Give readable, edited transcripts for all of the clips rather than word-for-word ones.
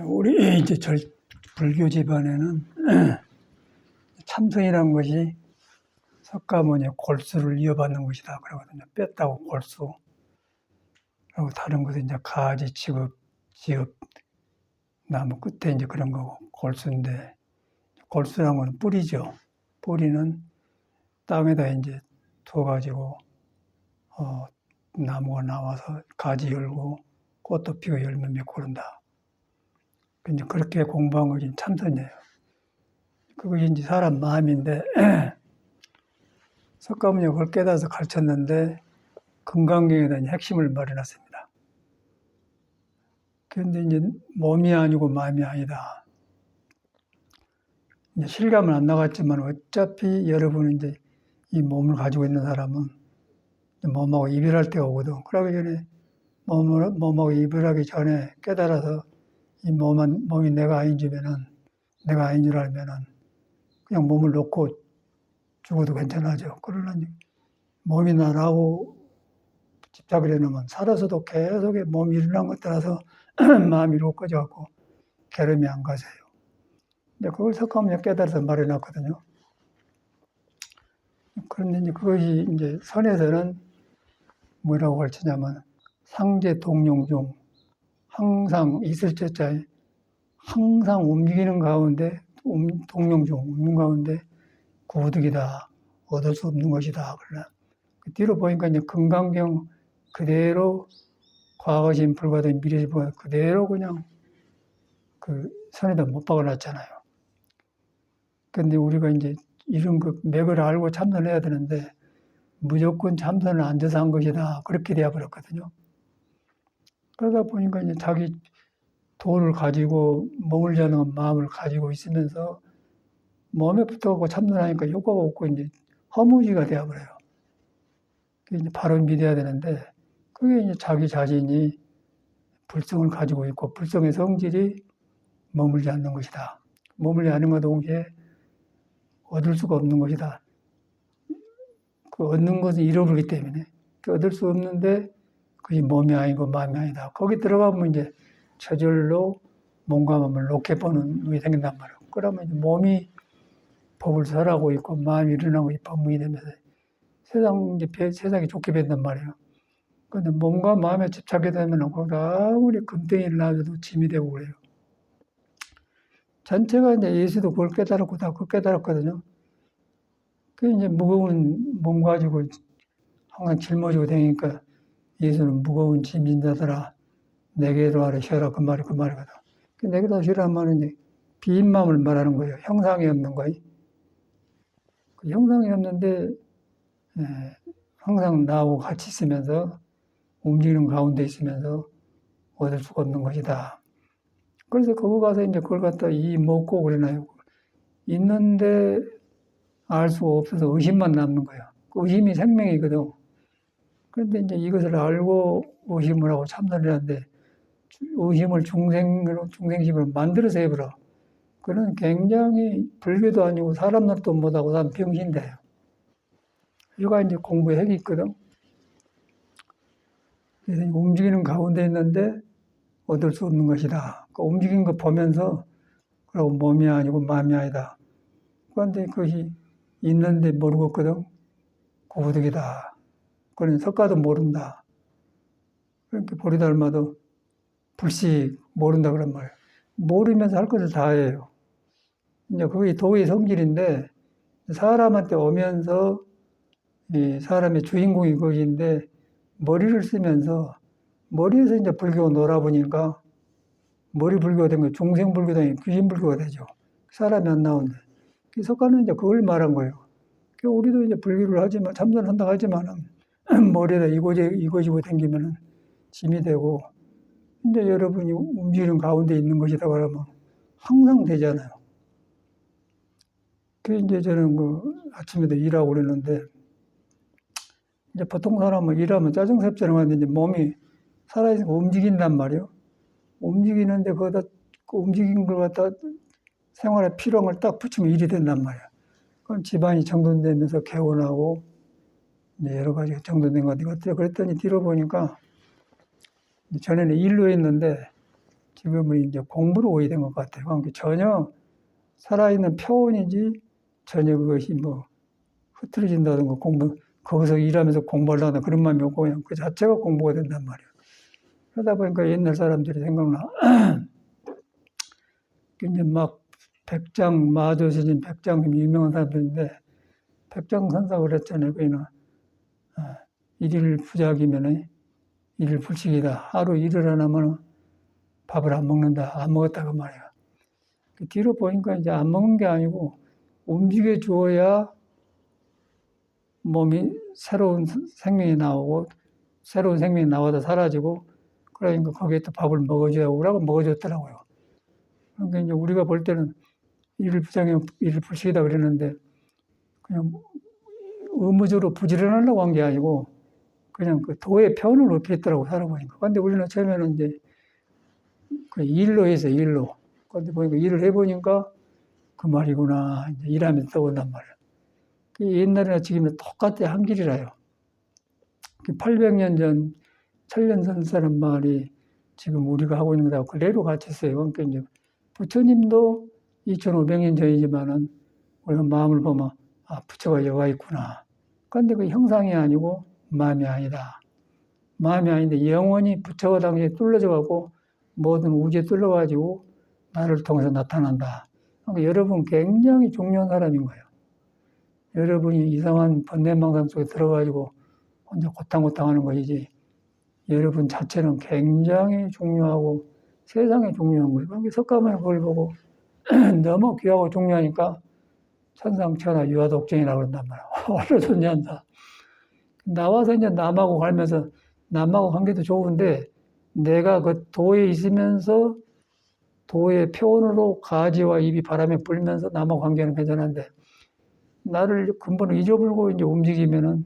우리 이제 불교 집안에는 참선이라는 것이 석가모니의 골수를 이어받는 것이다 그러거든요. 뺐다고 골수. 그리고 다른 것은 이제 가지, 지읍, 나무 끝에 이제 그런 거고 골수인데, 골수라는 건 뿌리죠. 뿌리는 땅에다 이제 두어가지고 나무가 나와서 가지 열고 꽃도 피고 열매 맺고 그런다. 이제 그렇게 공부한 것이 참선이에요. 그것이 이제 사람 마음인데 석가모니가 그걸 깨달아서 가르쳤는데 금강경에 대한 핵심을 말해놨습니다. 그런데 이제 몸이 아니고 마음이 아니다. 이제 실감은 안 나갔지만 어차피 여러분은 이제 이 몸을 가지고 있는 사람은 몸하고 이별할 때가 오거든. 그러기 전에 몸하고 이별하기 전에 깨달아서 이 몸이 내가 아닌 줄 알면은 그냥 몸을 놓고 죽어도 괜찮아져. 그러나 몸이 나라고 집착을 해놓으면 살아서도 계속 몸이 일어난 것 따라서 마음이 로꺼져갖고 괴로움이 안 가세요. 근데 그걸 석가모니가 깨달아서 말해놨거든요. 그런데 이제 그것이 이제 선에서는 뭐라고 가르치냐면 상제 동용 중 항상 있을 때자에 항상 움직이는 가운데 동용 중 움직이는 가운데 구득이다. 얻을 수 없는 것이다. 그러나 뒤로 보니까 이제 금강경 그대로 과거심 불과된 미래심 불과 그대로 그냥 그 선에다 못 박아놨잖아요. 그런데 우리가 이제 이런 그 맥을 알고 참선해야 되는데 무조건 참선을 앉아서 한 것이다. 그렇게 되어버렸거든요. 그러다 보니까 이제 자기 도를 가지고 머물지 않은 마음을 가지고 있으면서 몸에 붙어갖고 참선하니까 효과가 없고 이제 허무지가 되어버려요. 그게 이제 바로 믿어야 되는데 그게 이제 자기 자신이 불성을 가지고 있고 불성의 성질이 머물지 않는 것이다. 머물지 않는 것 동시에 얻을 수가 없는 것이다. 그 얻는 것은 잃어버리기 때문에 그 얻을 수 없는데 그게 몸이 아니고 마음이 아니다. 거기 들어가면 이제 저절로 몸과 마음을 놓게 보는 눈이 생긴단 말이에요. 그러면 이제 몸이 법을 설하고 있고 마음이 일어나고 법문이 되면서 세상이 좋게 된단 말이에요. 그런데 몸과 마음에 집착하게 되면 아무리 금덩이를 놔줘도 짐이 되고 그래요. 전체가 이제 예수도 그걸 깨달았고 다 그걸 깨달았거든요. 그 이제 무거운 몸 가지고 항상 짊어지고 다니니까 예수는 무거운 짐진 자들아 내게로 와라 쉬어라 그 말이거든. 내게로 쉬라는 말은 이제 빈 마음을 말하는 거예요. 형상이 없는 거예요. 그 형상이 없는데 항상 나하고 같이 있으면서 움직이는 가운데 있으면서 얻을 수가 없는 것이다. 그래서 거기 가서 이제 그걸 갖다 먹고 그러나요. 있는데 알 수가 없어서 의심만 남는 거예요. 그 의심이 생명이거든. 그런데 이제 이것을 알고 의심을 하고 참선을 하는데 의심을 중생심으로 만들어서 해버려. 그는 굉장히 불교도 아니고 사람 놈도 못하고 난 병신돼요. 이거 이제 공부의 핵이 있거든. 그래서 움직이는 가운데 있는데 얻을 수 없는 것이다. 그 움직이는 거 보면서 그리고 몸이 아니고 마음이 아니다. 그런데 그것이 있는데 모르겠거든. 고득이다. 그건 석가도 모른다. 그렇게 보리달마도 불식 모른다 그런 말이에요. 모르면서 할 것을 다 해요. 이제 그게 도의 성질인데 사람한테 오면서 이 사람의 주인공이 그것인데 머리를 쓰면서 머리에서 이제 불교가 놀아보니까 머리 불교가 된 거 중생 불교가 아니고 귀신 불교가 되죠. 사람이 안 나오는데. 석가는 이제 그걸 말한 거예요. 우리도 이제 불교를 하지만 참선한다 하지만은 머리에다 이거지고 다니면은 짐이 되고 이제 여러분이 움직이는 가운데 있는 것이다 그러면 항상 되잖아요. 그 이제 저는 아침에도 일하고 그러는데 이제 보통 사람은 일하면 짜증스럽잖아요. 근데 이제 몸이 살아있으니까 움직인단 말이에요. 움직이는데 거기다 그 움직인 걸 갖다 생활의 필요한 걸 딱 붙이면 일이 된단 말이에요. 그럼 집안이 정돈되면서 개운하고 이제 여러 가지 정돈된 것 같아요. 그랬더니 뒤로 보니까 전에는 일로 했는데 지금은 이제 공부로 오해된 것 같아요. 그러니까 전혀 살아있는 표현이지 전혀 그것이 뭐 흐트러진다든가 거기서 일하면서 공부를 하다 그런 마음이 없고 그냥 그 자체가 공부가 된단 말이에요. 그러다 보니까 옛날 사람들이 생각나. 이제 막 마조세진 백장 유명한 사람들인데 백장선사 그랬잖아요. 그이는 일일 부작이면 일일 불식이다. 하루 일을 안 하면 밥을 안 먹는다. 안 먹었다고 말이에요. 그 뒤로 보니까 이제 안 먹는 게 아니고 움직여 주어야 몸이 새로운 생명이 나오고 새로운 생명이 나와서 사라지고 그러니까 거기에 또 밥을 먹어줘야 오라고 먹어줬더라고요. 그러니까 이제 우리가 볼 때는 일일 부작용, 일일 불식이다 그랬는데 그냥 의무적으로 부지런하려고 한 게 아니고 그냥 그 도의 표현을 높이 했더라고 살아보니까. 근데 우리는 처음에는 이제 그 일로 해서 일로. 근데 보니까 일을 해보니까 그 말이구나. 이제 일하면서 떠온단 말이야. 옛날이나 지금이나 똑같아 한 길이라요. 800년 전 천년선 사람 말이 지금 우리가 하고 있는 거하고 그대로 같이 써요. 그러니까 이제 부처님도 2500년 전이지만은 우리가 마음을 보면 아, 부처가 여가 있구나. 그런데 그 형상이 아니고 마음이 아니다. 마음이 아닌데 영원히 부처가 당시에 뚫려져 갖고 모든 우주에 뚫려가지고 나를 통해서 나타난다. 그러니까 여러분 굉장히 중요한 사람인 거예요. 여러분이 이상한 번뇌망상 속에 들어가지고 혼자 고탕고탕 하는 것이지 여러분 자체는 굉장히 중요하고 세상에 중요한 거예요. 그러니까 석가모니 그걸 보고 너무 귀하고 중요하니까 천상천하 유아독쟁이라고 그런단 말이야. 얼른 존재한다. 나와서 이제 남하고 갈면서 남하고 관계도 좋은데 내가 그 도에 있으면서 도의 표현으로 가지와 입이 바람에 불면서 남하고 관계는 괜찮은데 나를 근본을 잊어버리고 이제 움직이면은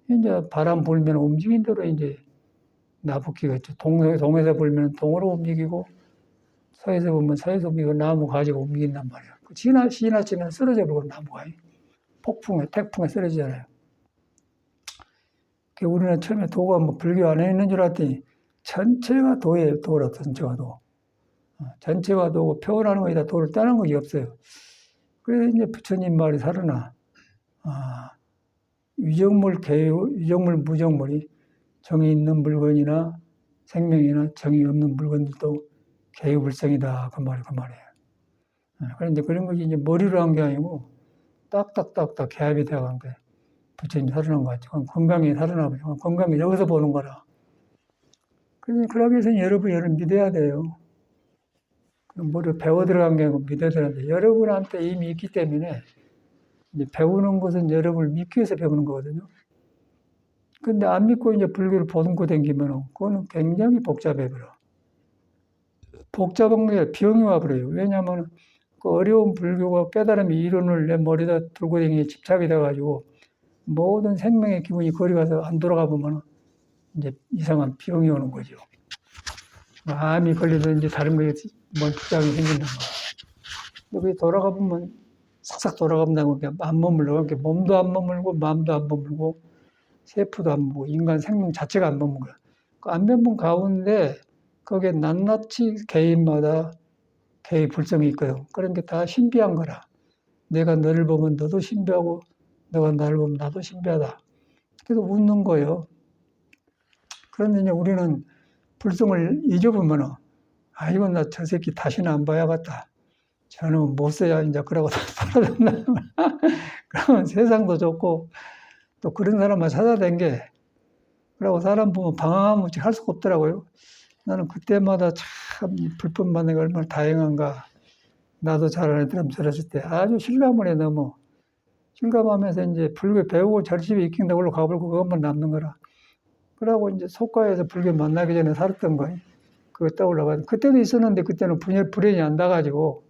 이제 바람 불면 움직인 대로 이제 나붙기겠죠. 동에서 불면 동으로 움직이고 서에서 보면 서에서 움직이고 나무 가지고 움직인단 말이야. 지나치면 쓰러져 버리고 나무가 태풍에 쓰러지잖아요. 우리는 처음에 도가 뭐 불교 안에 있는 줄 알았더니 전체가 도예요. 도라 전체가 도. 전체가 도고 표현하는 것이다. 도를 떠난 것이 없어요. 그래서 이제 부처님 말이 살아나. 유정물, 무정물이 정이 있는 물건이나 생명이나 정이 없는 물건들도 개유불성이다. 그 말이에요. 그런데 그런 것이 이제 머리로 한 게 아니고 딱딱딱딱 개합이 되어간 거예요. 부처님 살아난 것 같죠. 건강히 살아나면 건강히 여기서 보는 거라. 그래서 그러기 위해서는 여러분 믿어야 돼요. 머리 배워 들어간 게 아니고 믿어야 되는데 여러분한테 이미 있기 때문에 이제 배우는 것은 여러분을 믿기 위해서 배우는 거거든요. 근데 안 믿고 이제 불교를 보듬고 다니면은 그거는 굉장히 복잡해버려. 복잡한 게 병이 와버려요. 왜냐하면 그 어려운 불교가 깨달음의 이론을 내 머리에다 들고 다니는 집착이 돼가지고 모든 생명의 기분이 거리 가서 안 돌아가 보면 이제 이상한 병이 오는 거죠. 암이 걸리든지 다른 거에 뭔 부작용이 생긴단 말이에요. 근데 돌아가 보면 싹싹 돌아간다고 안 머물러. 그러니까 몸도 안 머물고 마음도 안 머물고 세포도 안 머물고 인간 생명 자체가 안 머물고 그 안 머문 가운데 거기에 낱낱이 개인마다 개의 불성이 있거든. 그런 게 다 신비한 거라. 내가 너를 보면 너도 신비하고 너가 나를 보면 나도 신비하다. 그래서 웃는 거예요. 그런데 이제 우리는 불성을 잊어보면은 아, 이건 나 저 새끼 다시는 안 봐야겠다. 저는 못 써야 이제 그러고 사라졌나. 그러면 세상도 좋고 또 그런 사람만 찾아댄 그러고 사람 보면 방황하면 할 수가 없더라고요. 나는 그때마다 참 불법 만난 게 얼마나 다행한가. 나도 잘하는 사람 들었을 때 아주 실감을 해 너무. 실감하면서 이제 불교 배우고 절집에 익힌다 올라가버리고 그것만 남는 거라. 그러고 이제 속가에서 불교 만나기 전에 살았던 거예요. 그거 떠올라가지고. 그때도 있었는데 그때는 불행이 안 닿아가지고.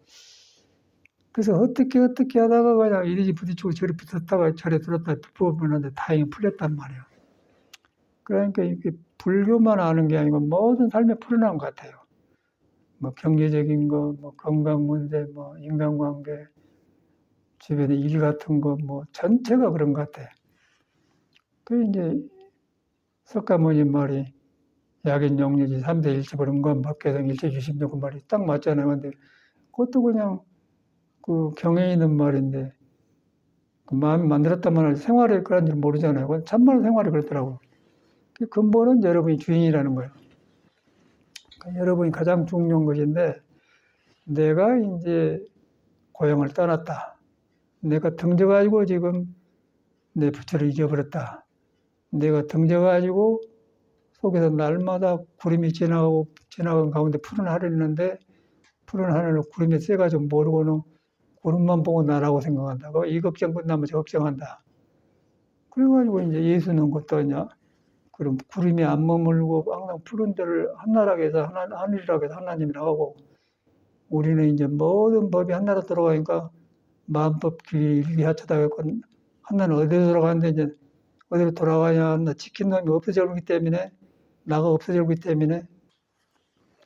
그래서 어떻게 하다가 그냥 이리지 부딪히고 저리 붙었다가 저리 들었다가 불법을 다행히 풀렸단 말이에요. 그러니까 이게 불교만 아는 게 아니고 모든 삶에 풀어난 것 같아요. 뭐 경제적인 거, 뭐 건강 문제, 뭐 인간관계, 주변의 일 같은 거, 뭐 전체가 그런 것 같아. 그 이제 석가모니 말이 약인 영유지 3대 일치불 음관 박해성 일체주심력 그 말이 딱 맞잖아요. 근데 그것도 그냥 그 경에 있는 말인데 그 마음이 만들었단 말을 생활에 그런 줄 모르잖아요. 그건 참말로 생활이 그렇더라고요. 그 근본은 여러분이 주인이라는 거예요. 그러니까 여러분이 가장 중요한 것인데 내가 이제 고향을 떠났다. 내가 등져가지고 지금 내 부처를 잊어버렸다. 내가 등져가지고 속에서 날마다 구름이 지나간 가운데 푸른 하늘이 있는데 푸른 하늘을 구름이 세가지고 모르고는 구름만 보고 나라고 생각한다. 이 걱정 끝나면 저 걱정한다. 그래가지고 이제 예수는 어떠냐? 그럼 구름이 안 머물고 항상 푸른 데를 한나라하게 해서 하늘이라고 해서 하나님이라고 하고 우리는 이제 모든 법이 한나라 들어가니까 마음법 길 일기하쳐다겠고 한나는 어디로 돌아가는데 이제 어디로 돌아가냐? 나 지킨 놈이 없어졌기 때문에 나가 없어졌기 때문에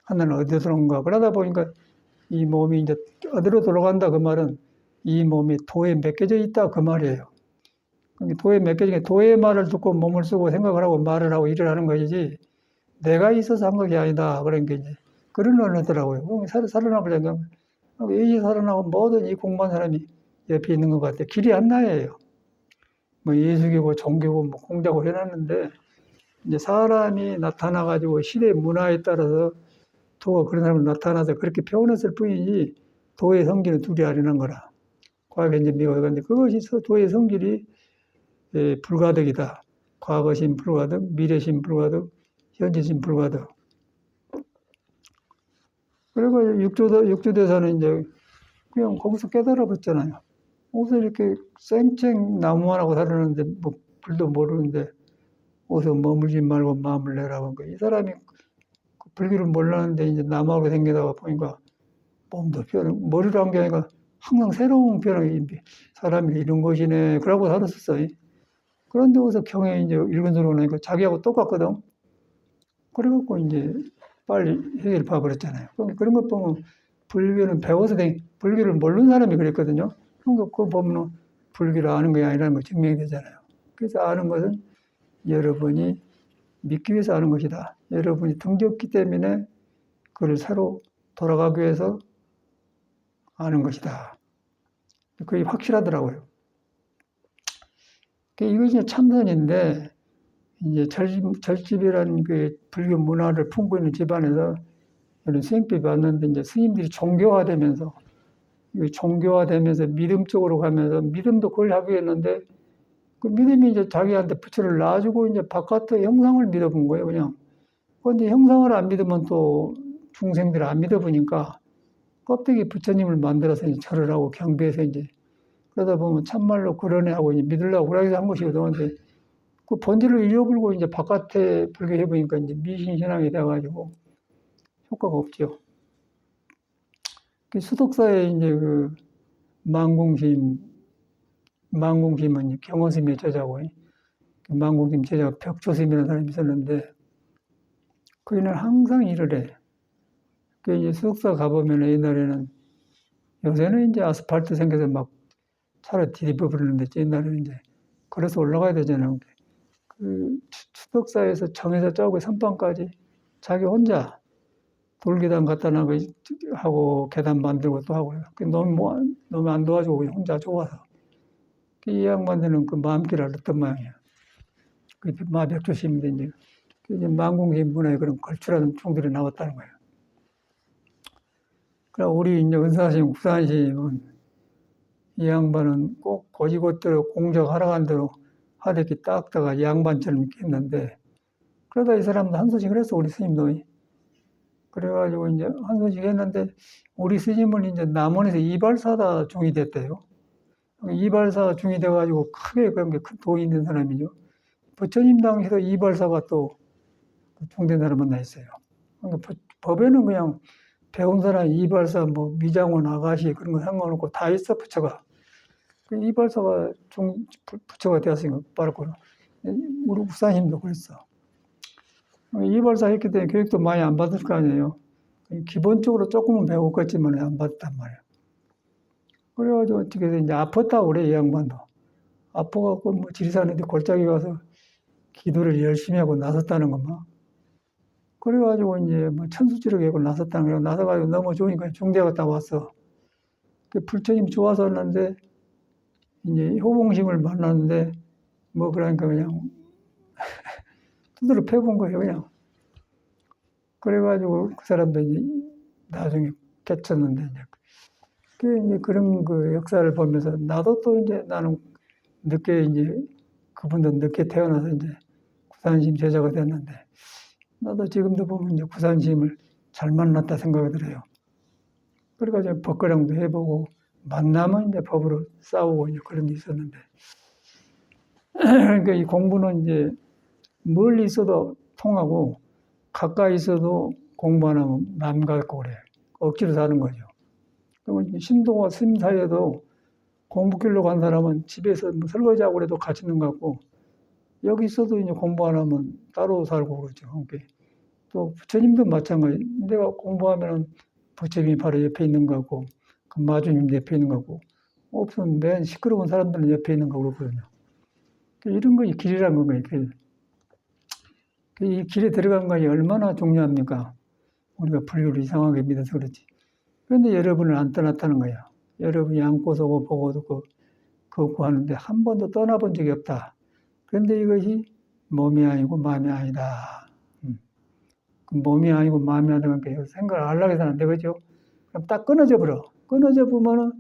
한나는 어디로 돌아온가? 그러다 보니까 이 몸이 이제 어디로 돌아간다 그 말은 이 몸이 도에 맡겨져 있다 그 말이에요. 도에 맡겨진 게 도의 말을 듣고 몸을 쓰고 생각을 하고 말을 하고 일을 하는 것이지 내가 있어서 한 것이 아니다. 그런 게 이제 그런 언어더라고요. 살아나보자니까 이 살아나고 모든 이 공부한 사람이 옆에 있는 것 같아요. 길이 하나예요. 뭐 예수교고 종교고 뭐 공자고 해놨는데 이제 사람이 나타나가지고 시대 문화에 따라서 도가 그런 사람을 나타나서 그렇게 표현했을 뿐이지 도의 성질은 둘이 아니란 거라. 과거, 현재, 미래가 근데 그것이 도의 성질이 불가득이다. 과거심 불가득, 미래심 불가득, 현재심 불가득. 그리고 육조대사는 이제 그냥 거기서 깨달아 봤잖아요. 어디서 이렇게 쌩쌩 나무만 하고 살았는데 뭐 불도 모르는데 어디서 머물지 말고 마음을 내라고. 이 사람이 불교를 몰랐는데 이제 나무하고 생기다가 보니까 몸도 변하고 머리로 한 게 아니라 항상 새로운 변화가 사람이 이런 것이네. 그러고 살았었어요. 그런데 어디서 경에 이제 읽은 소리 나니까 자기하고 똑같거든. 그래갖고 이제 빨리 해결 봐버렸잖아요. 그런 것 보면 불교는 배워서 불교를 모르는 사람이 그랬거든요. 그러니까 그거 보면 불교를 아는 게 아니라는 거 증명이 되잖아요. 그래서 아는 것은 여러분이 믿기 위해서 아는 것이다. 여러분이 등졌기 때문에 그걸 새로 돌아가기 위해서 아는 것이다. 그게 확실하더라고요. 이것이 참선인데 이제 절집이라는 그 불교 문화를 품고 있는 집안에서 이런 수행법이 왔는데 이제 스님들이 종교화되면서 믿음 쪽으로 가면서 믿음도 그걸 하게 했는데 그 믿음이 이제 자기한테 부처를 놔주고 이제 바깥의 형상을 믿어본 거예요, 그냥. 그런데 형상을 안 믿으면 또 중생들을 안 믿어보니까 껍데기 부처님을 만들어서 이제 절을 하고 경배해서 이제 그러다 보면 참말로 그러네 하고 이제 믿으려고 그러기도 한 것이거든요. 근데 그 본질을 잃어버리고 이제 바깥에 불교 해보니까 이제 미신신앙이 돼가지고 효과가 없죠. 그 수덕사에 이제 그 만공심은 경허스님의 제자고, 만공심 제자가 벽조스님이라는 사람이 있었는데, 그이는 항상 일을 해. 그 이제 수덕사 가보면 옛날에는, 요새는 이제 아스팔트 생겨서 막 차를 디디버 부르는데, 옛날에는 이제, 걸어서 올라가야 되잖아요. 그 수덕사에서 정에서 저기 선방까지 자기 혼자 돌계단 갖다 놔고 하고 계단 만들고 또 하고 너무 안 도와주고 그냥 혼자 좋아서 이 양반들은 그 마음길을 얻었던 모양이야. 그 마백조심인데 이제 만공심 문화에 그런 걸출하는 총들이 나왔다는 거예요. 그럼 우리 이제 은사심, 구산심은 이 양반은 꼭 고지곳대로 공적하러 간 대로 하대기 닦다가 양반처럼 있겠는데 그러다 이 사람도 한 소식을 했어, 우리 스님도. 그래가지고 이제 한 소식 했는데 우리 스님은 이제 남원에서 이발사다 중이 됐대요. 이발사 중이 돼가지고 크게 그런 게 큰 돈이 있는 사람이죠. 부처님 당시도 이발사가 또 중된 사람 만나 있어요. 그러니까 법에는 그냥 배운 사람 이발사, 뭐 미장원 아가씨 그런 거 상관없고 다 있어 부처가. 이발사가 부처가 되었으니까 빠르고 우리 우사님도 그랬어. 이발사 했기 때문에 교육도 많이 안 받을 거 아니에요. 기본적으로 조금은 배웠겠지만 안 받았단 말이에요. 그래가지고 어떻게 해서 이제 아팠다고 그래, 이 양반도. 아파갖고 뭐 지리산에 골짜기 가서 기도를 열심히 하고 나섰다는 것만. 그래가지고 이제 뭐 천수지력에 나섰다는 거예요. 나서가지고 너무 좋으니까 중대 갔다 왔어. 그 부처님 좋았었는데 이제 효봉심을 만났는데 뭐 그러니까 그냥 두드러 패본 거예요, 그냥. 그래가지고 그 사람도 이제 나중에 깨쳤는데 이제 이제 그런 그 역사를 보면서 나도 또 이제 나는 늦게 이제 그분도 늦게 태어나서 이제 구산심 제자가 됐는데 나도 지금도 보면 이제 구산심을 잘 만났다 생각이 들어요. 그래가지고 법거량도 해보고 만나면 이제 법으로 싸우고 이제 그런 게 있었는데 그러니까 이 공부는 이제 멀리 있어도 통하고 가까이 있어도 공부 안 하면 남 같고 그래. 억지로 사는 거죠. 그러면 신도와 스님 사이에도 공부길로 간 사람은 집에서 뭐 설거지하고 그래도 같이 있는 것 같고 여기 있어도 이제 공부 안 하면 따로 살고 그러죠. 그러니까 또 부처님도 마찬가지. 내가 공부하면은 부처님이 바로 옆에 있는 것 같고 그 마주님 옆에 있는 것 같고 없으면 맨 시끄러운 사람들은 옆에 있는 거고 그러거든요. 이런 것이 길이라는 거예요. 길. 이 길에 들어간 것이 얼마나 중요합니까? 우리가 불교를 이상하게 믿어서 그렇지. 그런데 여러분을 안 떠났다는 거야. 여러분이 안고서 보고 듣고 걷고 하는데 한 번도 떠나본 적이 없다. 그런데 이것이 몸이 아니고 마음이 아니다. 몸이 아니고 마음이 아니다는 게 생각을 하려고 해서는 안 되겠죠. 그럼 딱 끊어져 버려. 끊어져 보면은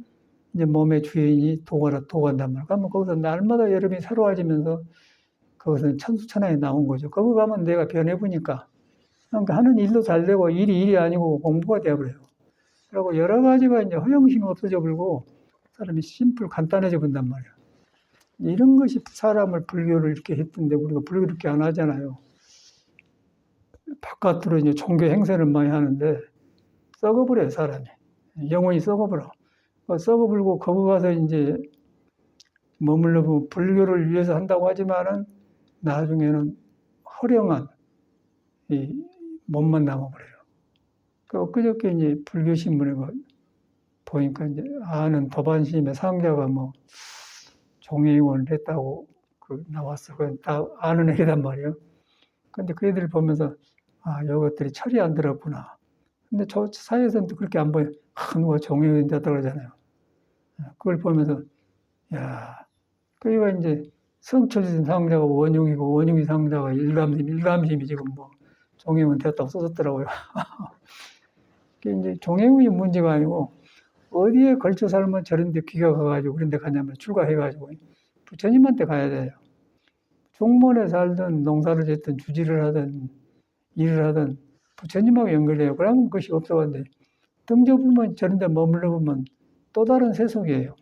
이제 몸의 주인이 도간단 말이야. 그러면 거기서 날마다 여러분이 새로워지면서 그것은 천수천하에 나온 거죠. 거기 가면 내가 변해보니까. 그러니까 하는 일도 잘 되고 일이 아니고 공부가 되어버려요. 그리고 여러 가지가 이제 허영심이 없어져 버리고 사람이 심플 간단해져 본단 말이에요. 이런 것이 사람을 불교를 이렇게 했던데 우리가 불교를 이렇게 안 하잖아요. 바깥으로 이제 종교 행세를 많이 하는데 썩어버려요, 사람이. 영혼이 썩어버려. 썩어버리고 거기 가서 이제 머물러 보면 불교를 위해서 한다고 하지만은 나중에는 허령한 이 몸만 남아버려요. 엊그저께 이제 불교신문에 보니까 이제 아는 법안스님의 상자가 뭐 종회의원을 했다고 나왔어. 그건 다 아는 애기단 말이에요. 근데 그 애들을 보면서 아, 이것들이 철이 안 들었구나. 근데 저 사회에서는 또 그렇게 안 보여. 누가 종회의원 됐다 그러잖아요. 그걸 보면서 야, 그이가 이제 성철진 상자가 원흉이고 원흉이 상자가 일감심이 지금 뭐 종회의원 됐다고 써졌더라고요. 그게 이제 종회의원이 문제가 아니고 어디에 걸쳐 살면 저런 데 귀가 가가지고 그런 데 가냐면 출가해가지고 부처님한테 가야 돼요. 종문에 살든 농사를 짓든 주지를 하든 일을 하든 부처님하고 연결해요. 그러면 그것이 없어가는데 등져보면 저런 데 머물러 보면 또 다른 세속이에요.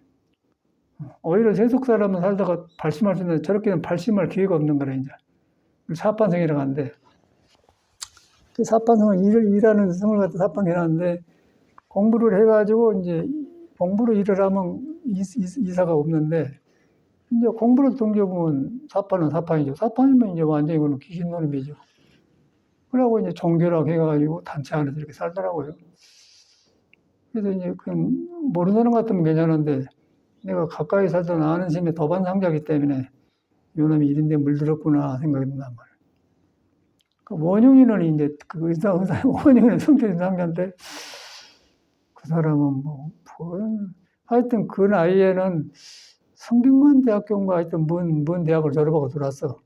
오히려 세속 사람은 살다가 발심할 수 있는데 저렇게는 발심할 기회가 없는 거라 이제. 사판성이라고 하는데 그 사판성은 일하는 성을 갖다 사판해놨는데 공부를 해가지고 이제 공부로 일을 하면 이사가 없는데 이제 공부를 등져보면 사판은 사판이죠. 사판이면 이제 완전히 그건 귀신노름이죠. 그러고 이제 종교라고 해가지고 단체 안에서 이렇게 살더라고요. 그래서 이제 그냥 모르는 것 같으면 괜찮은데 내가 가까이 살던 아는 스님의 도반 상자기 때문에 요놈이 이런 데 물들었구나 생각이 든단 말이에요. 그 원흉이는 이제 그 원흉이는 성격인 상자인데 그 사람은 하여튼 그 나이에는 성균관대학교인가 하여튼 뭔 대학을 졸업하고 들어왔어.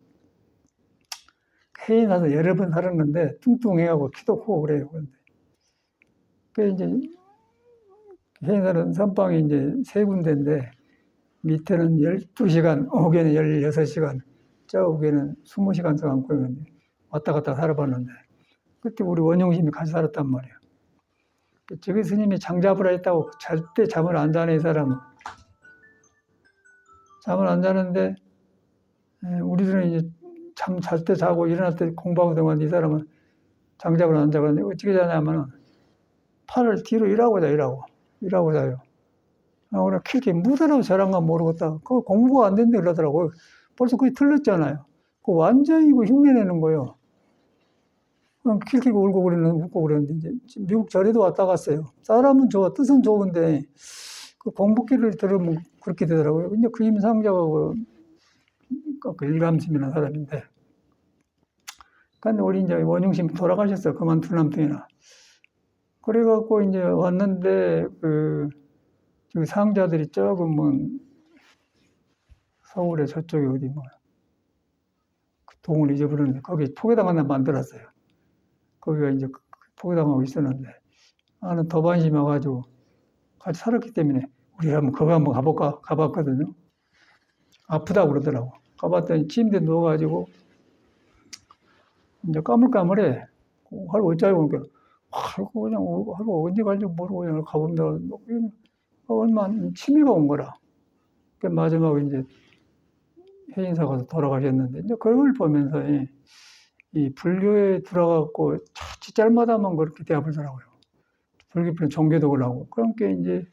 해인 사서 여러 번 살았는데 뚱뚱해하고 키도 크고 그래요. 그 이제 해인 사는 선방이 이제 세 군데인데 밑에는 12시간, 오게는 16시간, 저오게는 20시간 동안 거기 왔다 갔다 살아봤는데 그때 우리 원용심이 같이 살았단 말이에요. 저기 스님이 장잡으라 했다고 절대 잠을 안 자네 이 사람은. 잠을 안 자는데 우리들은 이제 잠 잘 때 자고 일어날 때 공부하고 동안 이 사람은 장잡을 안 자고 하는데 어떻게 자냐면은 팔을 뒤로 일하고 자요. 그래 그렇게 무대로 저랑가 모르겠다. 그거 공부가 안 된다 그러더라고요. 벌써 그게 틀렸잖아요. 그 완전히 그 흉내내는 거예요. 킬키고 울고 웃고 그러는데 이제 미국 절에도 왔다 갔어요. 사람은 좋아, 뜻은 좋은데 그 공부기를 들으면 그렇게 되더라고요. 근데 그 임상자가 그 일감심이라는 사람인데 근데 우리 이제 원흉심이 돌아가셨어. 그만 두 남편이나. 그래갖고 이제 왔는데, 저기 상자들이 조금 뭐, 서울에 저쪽에 어디 뭐, 그 동을 잊어버렸는데, 거기 포개당 하나 만들었어요. 거기가 이제 포개당하고 있었는데, 나는 더 관심이 와가지고, 같이 살았기 때문에, 우리 한번 거기 한번 가볼까? 가봤거든요. 아프다고 그러더라고. 가봤더니 침대에 누워가지고, 이제 까물까물해. 하루 어쩌고 그러니까, 하루 그냥, 하루 언제 갈지 모르고 그냥 가보면, 얼마, 치매가 온 거라. 그 마지막에 이제 해인사 가서 돌아가셨는데, 이제 그걸 보면서 이 불교에 들어가고 자칫잘못하면 그렇게 되어버리더라고요. 불교는 종교도 그러고. 그러니까 이제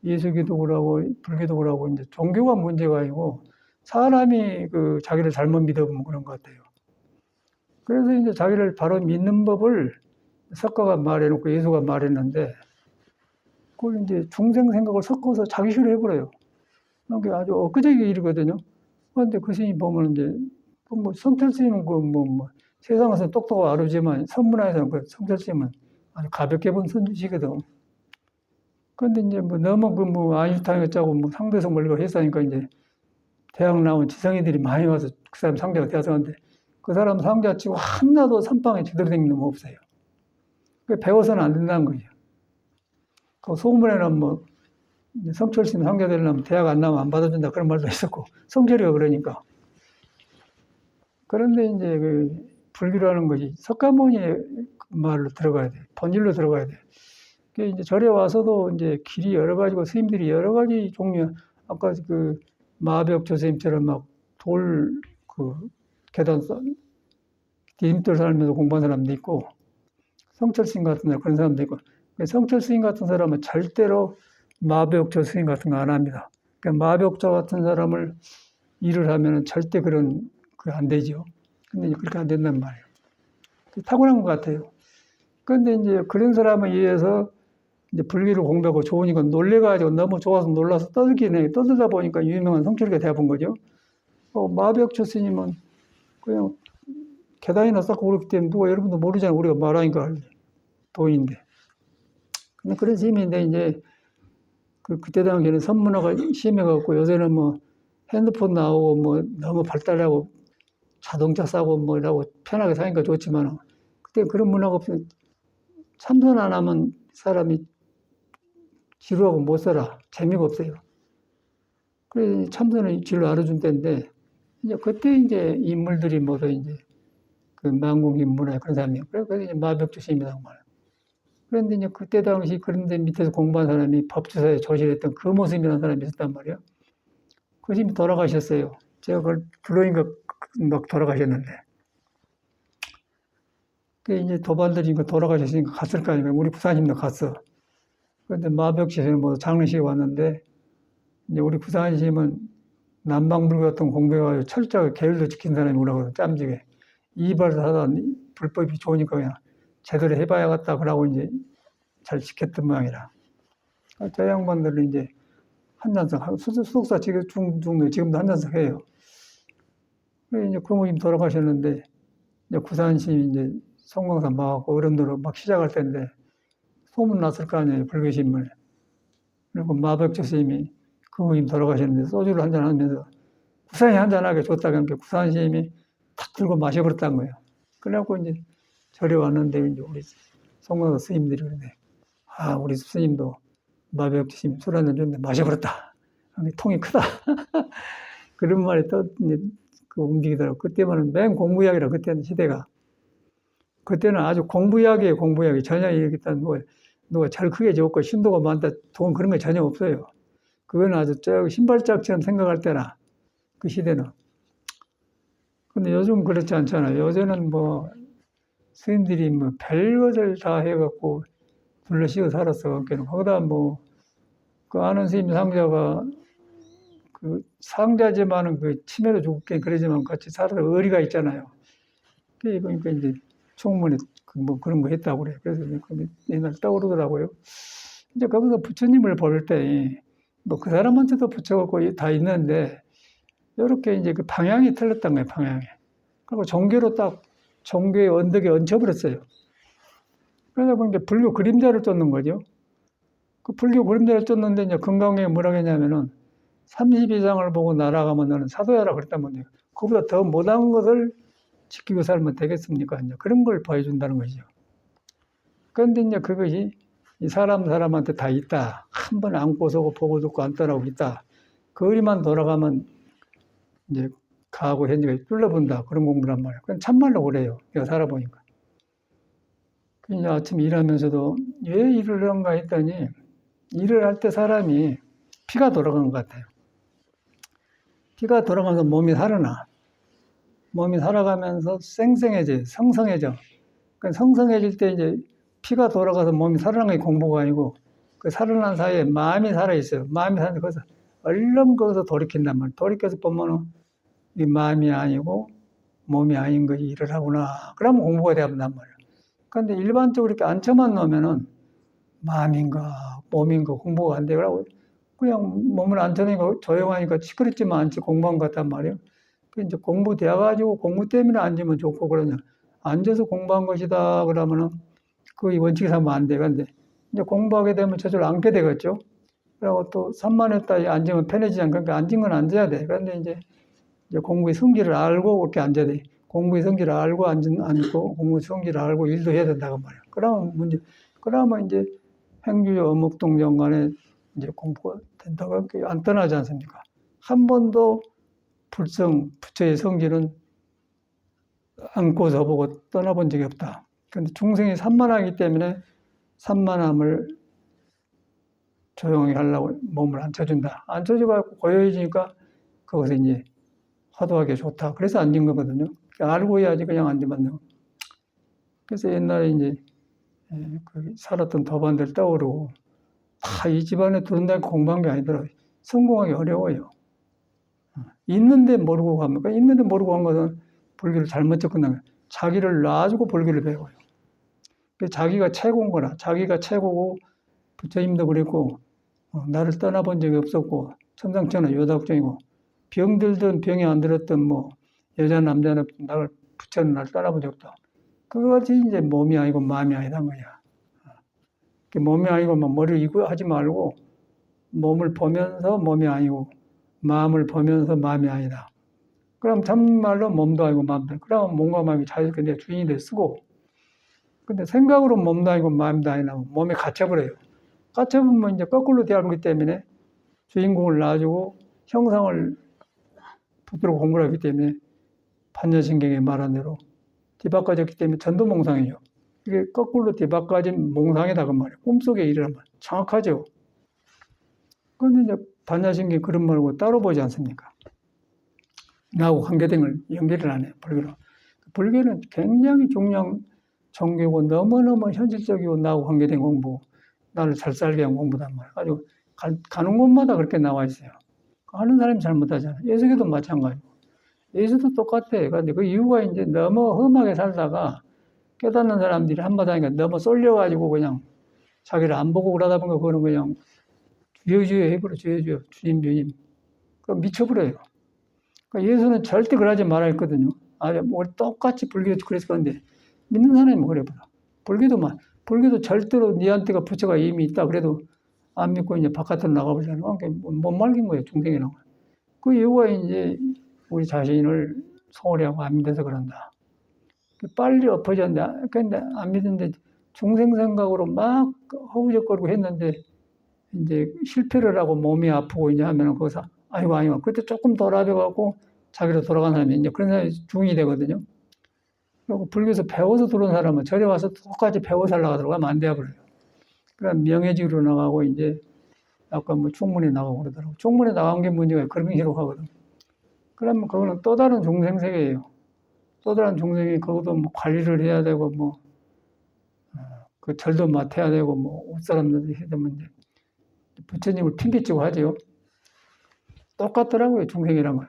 예수기도 그러고, 불교도 그러고, 이제 종교가 문제가 아니고, 사람이 그 자기를 잘못 믿어보면 그런 것 같아요. 그래서 이제 자기를 바로 믿는 법을 석가가 말해놓고 예수가 말했는데, 그걸 이제 중생 생각을 섞어서 자기 싫어 해버려요. 그게 아주 엊그저께 일이거든요. 그런데 그 스님 보면 이제, 뭐 성철 스님은 세상에서 똑똑하고 아르지만 선문화에서는 그 성철 스님은 아주 가볍게 본 선지시거든. 그런데 이제 뭐 너무 아인슈타인 어쩌고 상대성 물리가 했으니까 이제 대학 나온 지성이들이 많이 와서 그 사람 상자가 되었었는데 그 사람 상자 치고 하나도 선방에 제대로 된 놈 없어요. 그 배워서는 안 된다는 거죠. 그 소문에는 성철 스님 상자 되려면 대학 안 나오면 안 받아준다 그런 말도 있었고 성철이가 그러니까. 그런데 이제 그 불교라는 것이 석가모니의 말로 들어가야 돼. 본질로 들어가야 돼. 그 이제 절에 와서도 이제 길이 여러 가지고 스님들이 여러 가지 종류, 아까 그 마벽조 스님처럼 막 계단 디딤돌 살면서 공부한 사람도 있고, 성철 스님 같은 사람 그런 사람도 있고, 성철 스님 같은 사람은 절대로 마벽조 스님 같은 거 안 합니다. 그러니까 마벽조 같은 사람을 일을 하면은 절대 안 되죠. 근데 그렇게 안 된단 말이에요. 타고난 것 같아요. 그런데 이제 그런 사람에 의해서 이제 불교를 공부하고 좋으니까 놀래가지고 너무 좋아서 놀라서 떠들다 보니까 유명한 성철이가 되어본 거죠. 마벽조 스님은 그냥 계단이나 쌓고 그렇기 때문에 누가 여러분도 모르잖아요. 우리가 말하니까 도인인데. 근데 그런 스님인데 이제 그때 당시에는 선문화가 심해갖고 요새는 핸드폰 나오고 너무 발달하고 자동차 싸고 이라고 편하게 사니까 좋지만 그때 그런 문화가 없어요. 참선 안 하면 사람이 지루하고 못 살아. 재미가 없어요. 그래서 참선을 진로 알아준 때인데, 이제 그때 이제 인물들이 모두 이제 그 만공인 문화에 그런 사람이에요. 그래서 이제 마벽조 스님이라고 말해요. 그런데 이제 그때 당시 그런데 밑에서 공부한 사람이 법주사에 조실했던 그 모습이라는 사람이 있었단 말이에요. 그 스님이 돌아가셨어요. 제가 그걸 불러니까 막 돌아가셨는데. 그 이제 도반들이니까 돌아가셨으니까 갔을 거 아닙니까? 우리 부사님도 갔어. 그런데 마벽시에서는 장례식에 왔는데, 이제 우리 부사님은 남방불교 같은 공부해가지고 철저하게 계율도 지킨 사람이 오라고 짬지게. 이발을 하다 불법이 좋으니까 그냥 제대로 해봐야겠다. 그러고 이제 잘 지켰던 모양이라. 저 양반들은 이제 한 잔씩 하고, 수석사 지금도 한 잔씩 해요. 그래서 이제 고모님 돌아가셨는데, 이제 구산심이 이제 성광산 막고 어른들로 막 시작할 텐데, 소문 났을 거 아니에요, 불교신문에. 그리고 마백조 스님이 고모님 돌아가셨는데, 소주를 한 잔 하면서, 구산이 한 잔하게 줬다가 구산 스님이 탁 들고 마셔버렸다는 거예요. 그래갖고 이제 절에 왔는데, 이제 우리 성광산 스님들이 그러는데, 우리 스님도 마백조 스님 술 한 잔 줬는데 마셔버렸다. 통이 크다. 그런 말이 또 이제 움직이더라고. 그때만은 맨 공부이야기라, 그때는 시대가. 그때는 아주 공부이야기예요, 공부이야기. 전혀 이렇게 누가 잘 크게 적고 신도가 많다, 돈 그런 게 전혀 없어요. 그거는 아주 신발짝처럼 생각할 때나, 그 시대는. 근데 요즘 그렇지 않잖아요. 요새는 스님들이 별것을 다 해갖고 둘러씌워 살았어. 거기다 그 아는 스님 상자가 그 상자지만은 그 치매로 죽게 그러지만 같이 살아서 의리가 있잖아요. 그러니까 이제 총무에 그런 거 했다고 그래요. 그래서 옛날 떠오르더라고요. 이제 거기서 부처님을 볼 때, 그 사람한테도 부처갖고 다 있는데, 이렇게 이제 그 방향이 틀렸던 거예요, 방향이. 그리고 종교로 딱 종교의 언덕에 얹혀버렸어요. 그러다 보니까 불교 그림자를 쫓는 거죠. 그 불교 그림자를 쫓는데 이제 건강에 뭐라고 했냐면은 30 이상을 보고 날아가면 너는 사도야라 그랬단 말이에요. 그보다 더 못한 것을 지키고 살면 되겠습니까? 이제 그런 걸 보여준다는 거죠. 그런데 이제 그것이 이 사람한테 다 있다. 한 번 안고서고 보고 듣고 안 떠나고 있다. 거리만 돌아가면 이제 가하고 현지가 뚫려본다. 그런 공부란 말이에요. 그건 참말로 그래요. 내가 살아보니까. 그냥 아침 일하면서도 왜 일을 하는가 했더니 일을 할 때 사람이 피가 돌아가는 것 같아요. 피가 돌아가면서 몸이 살아나. 몸이 살아가면서 쌩쌩해져, 성성해져. 그 성성해질 때 이제 피가 돌아가서 몸이 살아나는 게 공부가 아니고 그 살아난 사이에 마음이 살아있어요. 마음이 사는데 거기서 얼른 거기서 돌이킨단 말이에요. 돌이켜서 보면은 이 마음이 아니고 몸이 아닌 것이 일을 하구나. 그러면 공부가 된단 말이에요. 그런데 일반적으로 이렇게 앉혀만 놓으면은 마음인가 몸인가 공부가 안 되고 그냥 몸을 앉혀놓으니까 조용하니까 시끄럽지만 않지 공부한 것 같단 말이에요. 그 이제 공부 돼가지고 공부 때문에 앉으면 좋고 그러냐. 앉아서 공부한 것이다 그러면은 그 원칙에 삼으면 안 돼. 근데 이제 공부하게 되면 저절로 앉게 되겠죠. 그리고 또 산만했다 앉으면 편해지지 않으니까 그러니까 앉은 건 앉아야 돼. 그런데 이제 공부의 성질을 알고 그렇게 앉아야 돼. 공부의 성질을 알고 앉고 공부의 성질을 알고 일도 해야 된다고 말이야. 그러면 이제 행주의 어묵동정 간에 이제 공부가 된다고 안 떠나지 않습니까? 한 번도 부처의 성질은 안고서 보고 떠나본 적이 없다. 그런데 중생이 산만하기 때문에 산만함을 조용히 하려고 몸을 앉혀준다. 앉혀줘가지고 고요해지니까 그것이 이제 화두하기 좋다. 그래서 앉은 거거든요. 알고 해야지 그냥 앉으면 돼요. 그래서 옛날에 이제 살았던 도반들 떠오르고 다 이 집안에 들어온다고 공부한 게 아니더라고요. 성공하기 어려워요. 있는데 모르고 갑니까? 있는데 모르고 한 것은 불교를 잘못 접근한 거예요. 자기를 놔주고 불교를 배워요. 자기가 최고인 거라. 자기가 최고고 부처님도 그랬고 나를 떠나본 적이 없었고 천상천하 요닥정이고 병들든 병이 안 들었든 뭐 여자 남자는 나를 부처는 나를 떠나본 적도 없다. 그것이 이제 몸이 아니고 마음이 아니란 거야. 몸이 아니고 뭐 머리를 이고 하지 말고 몸을 보면서 몸이 아니고 마음을 보면서 마음이 아니다. 그럼 참말로 몸도 아니고 마음도 아니고 그러면 몸과 마음이 자유롭게 내 주인이 돼 쓰고 근데 생각으로 몸도 아니고 마음도 아니라 몸에 갇혀버려요. 갇혀보면 이제 거꾸로 되어버리기 때문에 주인공을 놔주고 형상을 붙들고 공부를 하기 때문에 반야신경에 말한 대로 뒤바꿔졌기 때문에 전도몽상이에요. 이게 거꾸로 뒤바꿔진 몽상이다 그 말이에요. 꿈속에 일을 하면 정확하죠. 그런데 이제 반야신경 그런 말고 따로 보지 않습니까? 나하고 관계된 걸 연결을 안 해요. 불교는 굉장히 중요한 종교고 너무너무 현실적이고 나하고 관계된 공부, 나를 잘 살게 한 공부단 말이에요. 아주 가는 곳마다 그렇게 나와 있어요. 하는 사람이 잘못하잖아요. 예수교도 마찬가지고. 예수도 똑같아. 그런데 그 이유가 이제 너무 험하게 살다가 깨닫는 사람들이 한마디 하니까 너무 쏠려가지고 그냥 자기를 안 보고 그러다 보니까 그거는 그냥 주여 해버려, 주여, 주님. 그럼 미쳐버려요. 그러니까 예수는 절대 그러지 말아 했거든요. 뭐 똑같이 불교도 그래서 그런데 믿는 사람이 뭐 그래 보라. 불교도 절대로 니한테가 부처가 이미 있다 그래도 안 믿고 이제 바깥으로 나가버리잖아요. 그러니까 못 말긴 거예요, 중생이라고. 그 이유가 이제 우리 자신을 소홀히 하고 안 믿어서 그런다. 빨리 엎어졌는데, 근데 안 믿는데 중생 생각으로 막 허우적거리고 했는데 이제 실패를 하고 몸이 아프고 이제 하면은 거기서 아이고 그때 조금 돌아벼갖고 자기로 돌아간 사람이 이제 그런 사람이 중이 되거든요. 그리고 불교에서 배워서 들어온 사람은 절에 와서 똑같이 배워 살라고 들어가면 안 돼버려요. 그럼 명예직으로 나가고 이제 아까 뭐 총문에 나가고 그러더라고. 총문에 나간 게 문제가 그런 게 기록하거든. 그러면 그거는 또 다른 중생 세계예요. 또 다른 중생이 그것도 뭐 관리를 해야 되고 뭐 그 절도 맡아야 되고 뭐 옷사람들도 해야 되면 이제 부처님을 핑계치고 하죠. 똑같더라고요, 중생이란 걸.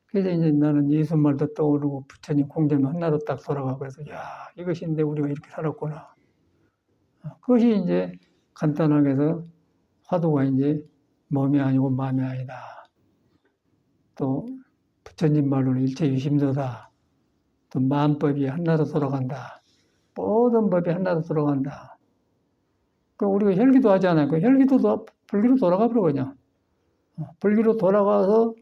그래서 이제 나는 예수 말도 떠오르고 부처님 공자면 하나로 딱 돌아가고 그래서 야 이것인데 우리가 이렇게 살았구나. 그것이 이제 간단하게 해서 화두가 이제 몸이 아니고 마음이 아니다. 또 부처님 말로는 일체 유심도다. 또 만법이 한나로 돌아간다. 모든 법이 한나로 돌아간다. 그 우리가 혈기도 하잖아요. 그 혈기도 불기로 돌아가 버려 그냥. 불기로 돌아가서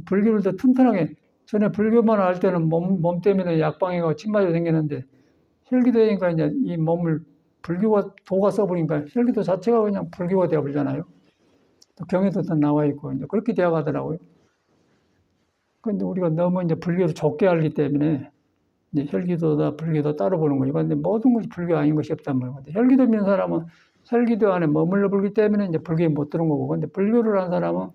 불기를 더 튼튼하게. 전에 불교만 할 때는 몸 때문에 약방해가 침맞아 생기는데 혈기도니까 이제 이 몸을 불교가 도가 써버리니까 혈기도 자체가 그냥 불교가 되어버리잖아요. 또 경에도 다 나와 있고 이제 그렇게 되어가더라고요. 근데 우리가 너무 이제 불교를 좁게 알기 때문에 이제 혈기도다 불교도 따로 보는 거죠. 근데 모든 것이 불교 아닌 것이 없단 말이에요. 혈기도 믿는 사람은 혈기도 안에 머물러 보기 때문에 이제 불교에 못 들은 거고, 근데 불교를 한 사람은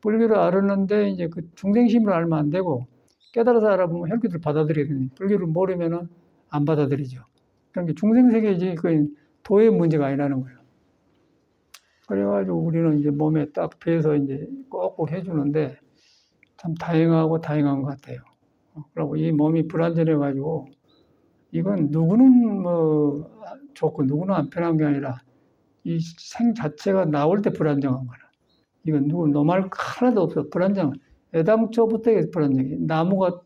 불교를 알았는데 이제 그 중생심을 알면 안 되고 깨달아서 알아보면 혈기도를 받아들여야 되는데 불교를 모르면은 안 받아들이죠. 그러니까 중생세계지 그 도의 문제가 아니라는 거예요. 그래가지고 우리는 이제 몸에 딱 배서 이제 꼭꼭 해주는데 참 다행한 것 같아요. 그리고 이 몸이 불안전해가지고 이건 누구는 뭐 좋고 누구는 안 편한 게 아니라 이 생 자체가 나올 때 불안정한 거라. 이건 누구 노말 하나도 없어. 불안정. 애당초부터 불안정해. 나무가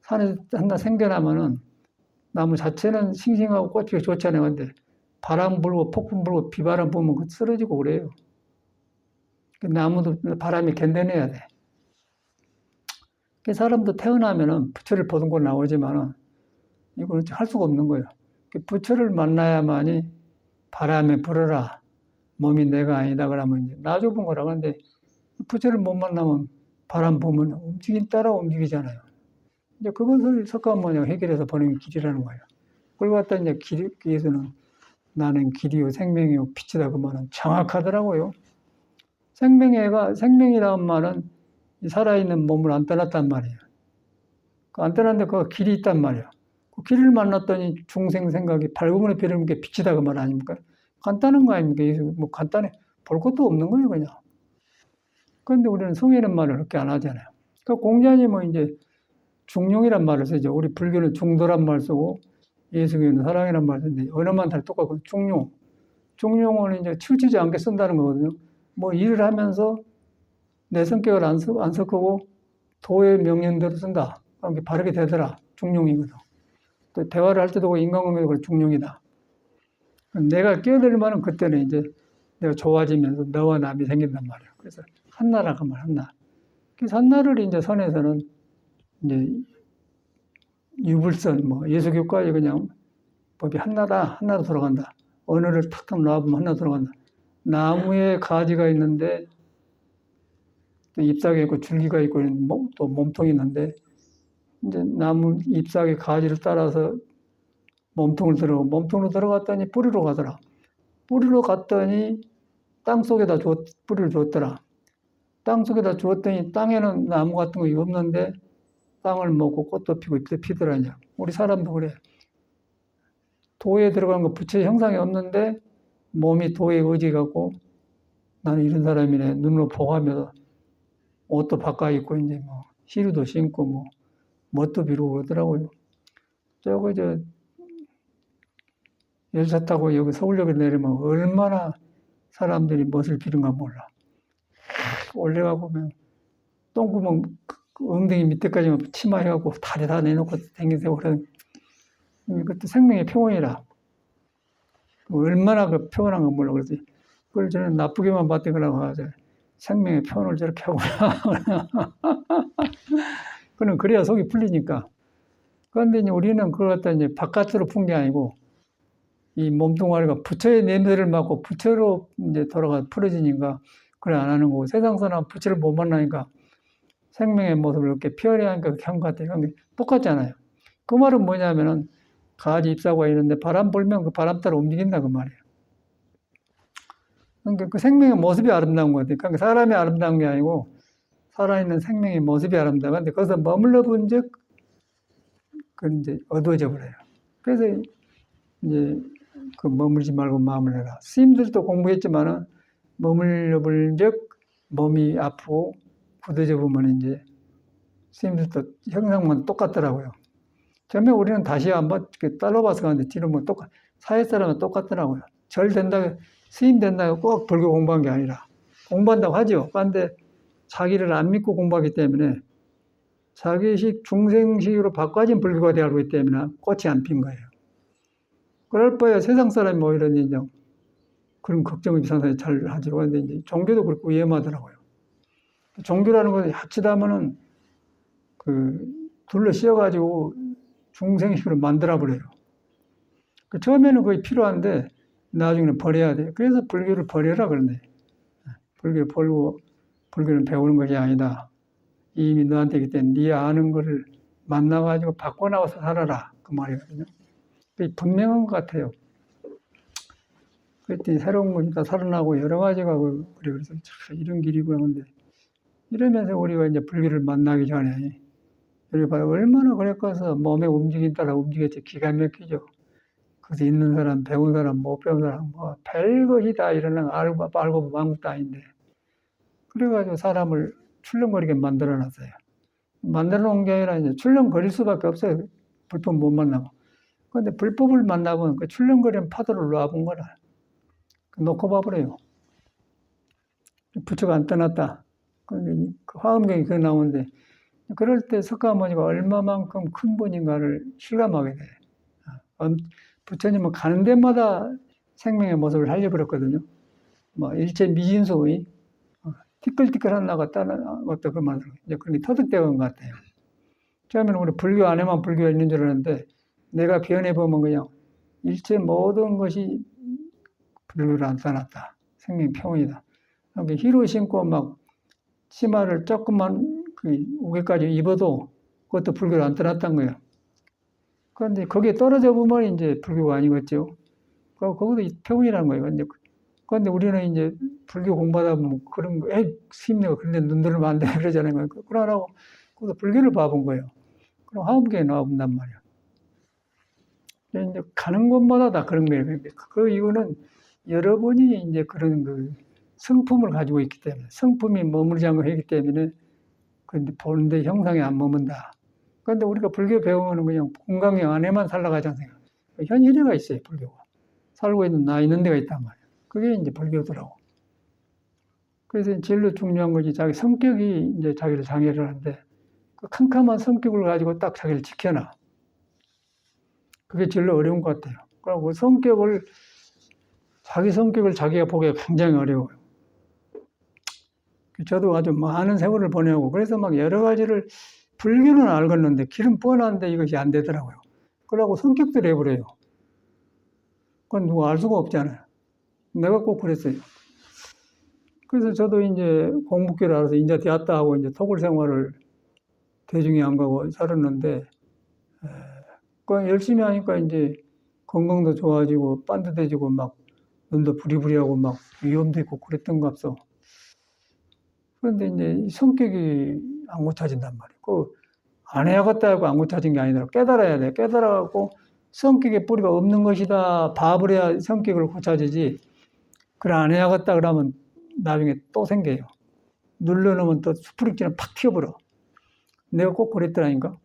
산에 하나 생겨나면은 나무 자체는 싱싱하고 꽃피기 좋잖아요. 근데 바람 불고 폭풍 불고 비바람 불면 쓰러지고 그래요. 나무도 바람이 견뎌내야 돼. 사람도 태어나면은 부처를 보듬고 나오지만은 이거는 할 수가 없는 거예요. 부처를 만나야만이 바람에 불어라. 몸이 내가 아니다 그러면 이제 나 좁은 거라고 하는데 부처를 못 만나면 바람 보면 따라 움직이잖아요. 이제 그것을 석가모니가 해결해서 보는 길이라는 거예요. 그걸 갖다 이제 길에서는 나는 길이요 생명이요 빛이다 그 말은 정확하더라고요. 생명이라는 말은 살아있는 몸을 안 떠났단 말이에요. 안 떠났는데 그 길이 있단 말이에요. 그 길을 만났더니 중생 생각이 밝음으로 비르는 게 빛이다 그 말 아닙니까? 간단한 거 아닙니까? 뭐 간단해 볼 것도 없는 거예요 그냥. 그런데 우리는 성이라는 말을 그렇게 안 하잖아요. 그 공자님은 이제 중용이란 말을 쓰죠. 우리 불교는 중도란 말 쓰고 예수교는 사랑이란 말 쓰는데 언어만 다 똑같고 중용. 중용은 이제 치우치지 않게 쓴다는 거거든요. 뭐 일을 하면서 내 성격을 안 섞고 도의 명령대로 쓴다. 그러니까 바르게 되더라. 중용이거든. 또 대화를 할 때도 인간관계도 중용이다. 내가 끼어들면은 그때는 이제 내가 좋아지면서 너와 남이 생긴단 말이야. 그래서 한나라고 말 한나. 그래서 한나를 이제 선에서는 이제 유불선 뭐 예수교까지 그냥 법이 한나로 돌아간다. 언어를 탁탁 놔보면 한나 돌아간다. 나무에 가지가 있는데 또 잎사귀가 있고 줄기가 있고 또 몸통이 있는데 이제 나무 잎사귀 가지를 따라서 몸통으로 들어갔더니 뿌리로 가더라. 뿌리로 갔더니 땅 속에다 뿌리를 줬더라. 땅 속에다 주었더니 땅에는 나무 같은 거 없는데 땅을 먹고 꽃도 피고 잎도 피더라냐. 우리 사람도 그래. 도에 들어간 거 부처의 형상이 없는데 몸이 도의 의지 갖고 나는 이런 사람이네. 눈으로 보가면서 옷도 바꿔 입고 이제 뭐 시루도 신고 뭐 멋도 비르고 그러더라고요. 열차 타고 여기 서울역에 내리면 얼마나 사람들이 멋을 비른가 몰라. 올라가 보면 똥구멍 엉덩이 밑에까지만 치마 해갖고 다리 다 내놓고 댕기세요. 그런 그것도 생명의 평온이라. 얼마나 그 평온한 건 몰라. 그래서 그걸 저는 나쁘게만 봤더라고 하죠. 생명의 평온을 저렇게 하구나. 그는 그래야 속이 풀리니까. 그런데 이제 우리는 그걸 갖다 이제 바깥으로 푼 게 아니고 이 몸뚱아리가 부처의 냄새를 맡고 부처로 이제 풀어지니까 그래 안 하는 거고 세상 사람 부처를 못 만나니까 생명의 모습을 이렇게 피어내 하니까 그렇게 한 것 같아요. 똑같잖아요. 그 말은 뭐냐면은 가지 잎사귀가 있는데 바람 불면 그 바람 따라 움직인다 그 말이에요. 그러니까 그 생명의 모습이 아름다운 것 같아요. 그러니까 사람이 아름다운 게 아니고 살아있는 생명의 모습이 아름다운데 거기서 머물러 본 적 그건 이제 어두워져 버려요. 그래서 이제 그 머물지 말고 마음을 해라. 스님들도 공부했지만은 머물러 본 적 몸이 아프고 굳어져 보면 이제 스님들도 형상만 똑같더라고요. 처음에 우리는 다시 한번 따로 봐서 가는데 뒤로 뭐 사회 사람은 똑같더라고요. 절 된다고, 스님 된다고 꼭 불교 공부한 게 아니라 공부한다고 하죠. 그런데 자기를 안 믿고 공부하기 때문에 자기식 중생식으로 바꿔진 불교가 되고 있기 때문에 꽃이 안 핀 거예요. 그럴 바에 세상 사람이 뭐 이런 이제 그런 걱정을 상당히 잘 하죠. 그런데 이제 종교도 그렇고 위험하더라고요. 종교라는 것은 합치다면은 둘러 씌워가지고 중생식으로 만들어버려요. 처음에는 그게 필요한데 나중에는 버려야 돼요. 그래서 불교를 버려라 그러네. 불교를 버리고 불교는 배우는 것이 아니다. 이미 너한테 있기 때문에 네 아는 거를 만나가지고 바꿔나와서 살아라. 그 말이거든요. 그게 분명한 것 같아요. 그랬더니 새로운 거니까 살아나고 여러 가지가 그래. 그래서 참 이런 길이구나. 근데 이러면서 우리가 이제 불교를 만나기 전에 우리 봐요. 얼마나 그랬겠어. 몸의 움직임 따라 움직였지. 기가 막히죠. 그래서 있는 사람, 배운 사람, 못 배운 사람, 뭐 별것이 다 이러는 알고 아무것도 아닌데. 그래가지고 사람을 출렁거리게 만들어놨어요. 만들어 놓은 게 아니라 이제 출렁거릴 수밖에 없어요. 불법 못 만나고. 그런데 불법을 만나면 그 출렁거리는 파도를 놔본 거라. 놓고 봐버려요. 부처가 안 떠났다. 그 화엄경이 그게 나오는데, 그럴 때 석가모니가 얼마만큼 큰 분인가를 실감하게 돼요. 부처님은 가는 데마다 생명의 모습을 살려버렸거든요. 뭐, 일체 미진소의 티끌티끌한 나가 따는 것도 그만, 이제 그런 게 터득되는 것 같아요. 처음에는 우리 불교 안에만 불교가 있는 줄 알았는데, 내가 변해보면 그냥 일체 모든 것이 불교를 안 떠났다. 생명 평온이다. 힐을 신고 막 치마를 조금만 우개까지 입어도 그것도 불교를 안 떠났던 거예요. 그런데 거기에 떨어져 보면 이제 불교가 아니겠죠. 거기도 평온이라는 거예요. 그런데 우리는 이제 불교 공부하다 보면 그런 거, 스님네가 그런데 눈 들으면 안 돼. 그러잖아요. 그러라고, 그것도 불교를 봐본 거예요. 그럼 화엄경에 나와본단 말이야. 이제 가는 곳마다 다 그런 거예요. 그 이유는 여러분이 이제 그런 성품을 가지고 있기 때문에, 성품이 머무르지 않고 했기 때문에, 근데 보는데 형상이 안 머문다. 그런데 우리가 불교 배우면 그냥 공강경 안에만 살아가지 않습니까? 현실에가 있어요, 불교가. 살고 있는 나 있는 데가 있단 말이에요. 그게 이제 불교더라고. 그래서 제일 중요한 것이 자기 성격이 이제 자기를 장애를 하는데, 그 캄캄한 성격을 가지고 딱 자기를 지켜놔. 그게 제일 어려운 것 같아요. 그리고 자기 성격을 자기가 보기가 굉장히 어려워요. 저도 아주 많은 세월을 보내고, 그래서 막 여러 가지를, 불교는 알겠는데, 길은 뻔한데 이것이 안 되더라고요. 그러고 성격도 내버려요. 그건 누가 알 수가 없잖아요. 내가 꼭 그랬어요. 그래서 저도 이제 공부길 알아서 인자 되었다 하고 이제 토굴 생활을 대중에 안 가고 살았는데, 그 열심히 하니까 이제 건강도 좋아지고, 빤듯해지고, 막, 눈도 부리부리하고, 막, 위험도 있고 그랬던 것 같소. 그런데 이제 성격이 안 고쳐진단 말이에요. 안 해야겠다 하고 안 고쳐진 게 아니라 깨달아야 돼. 깨달아갖고 성격에 뿌리가 없는 것이다. 밥을 해야 성격을 고쳐지지. 그래, 안 해야겠다 그러면 나중에 또 생겨요. 눌러놓으면 또 수프릭지는 팍 튀어버려. 내가 꼭 그랬더라니까.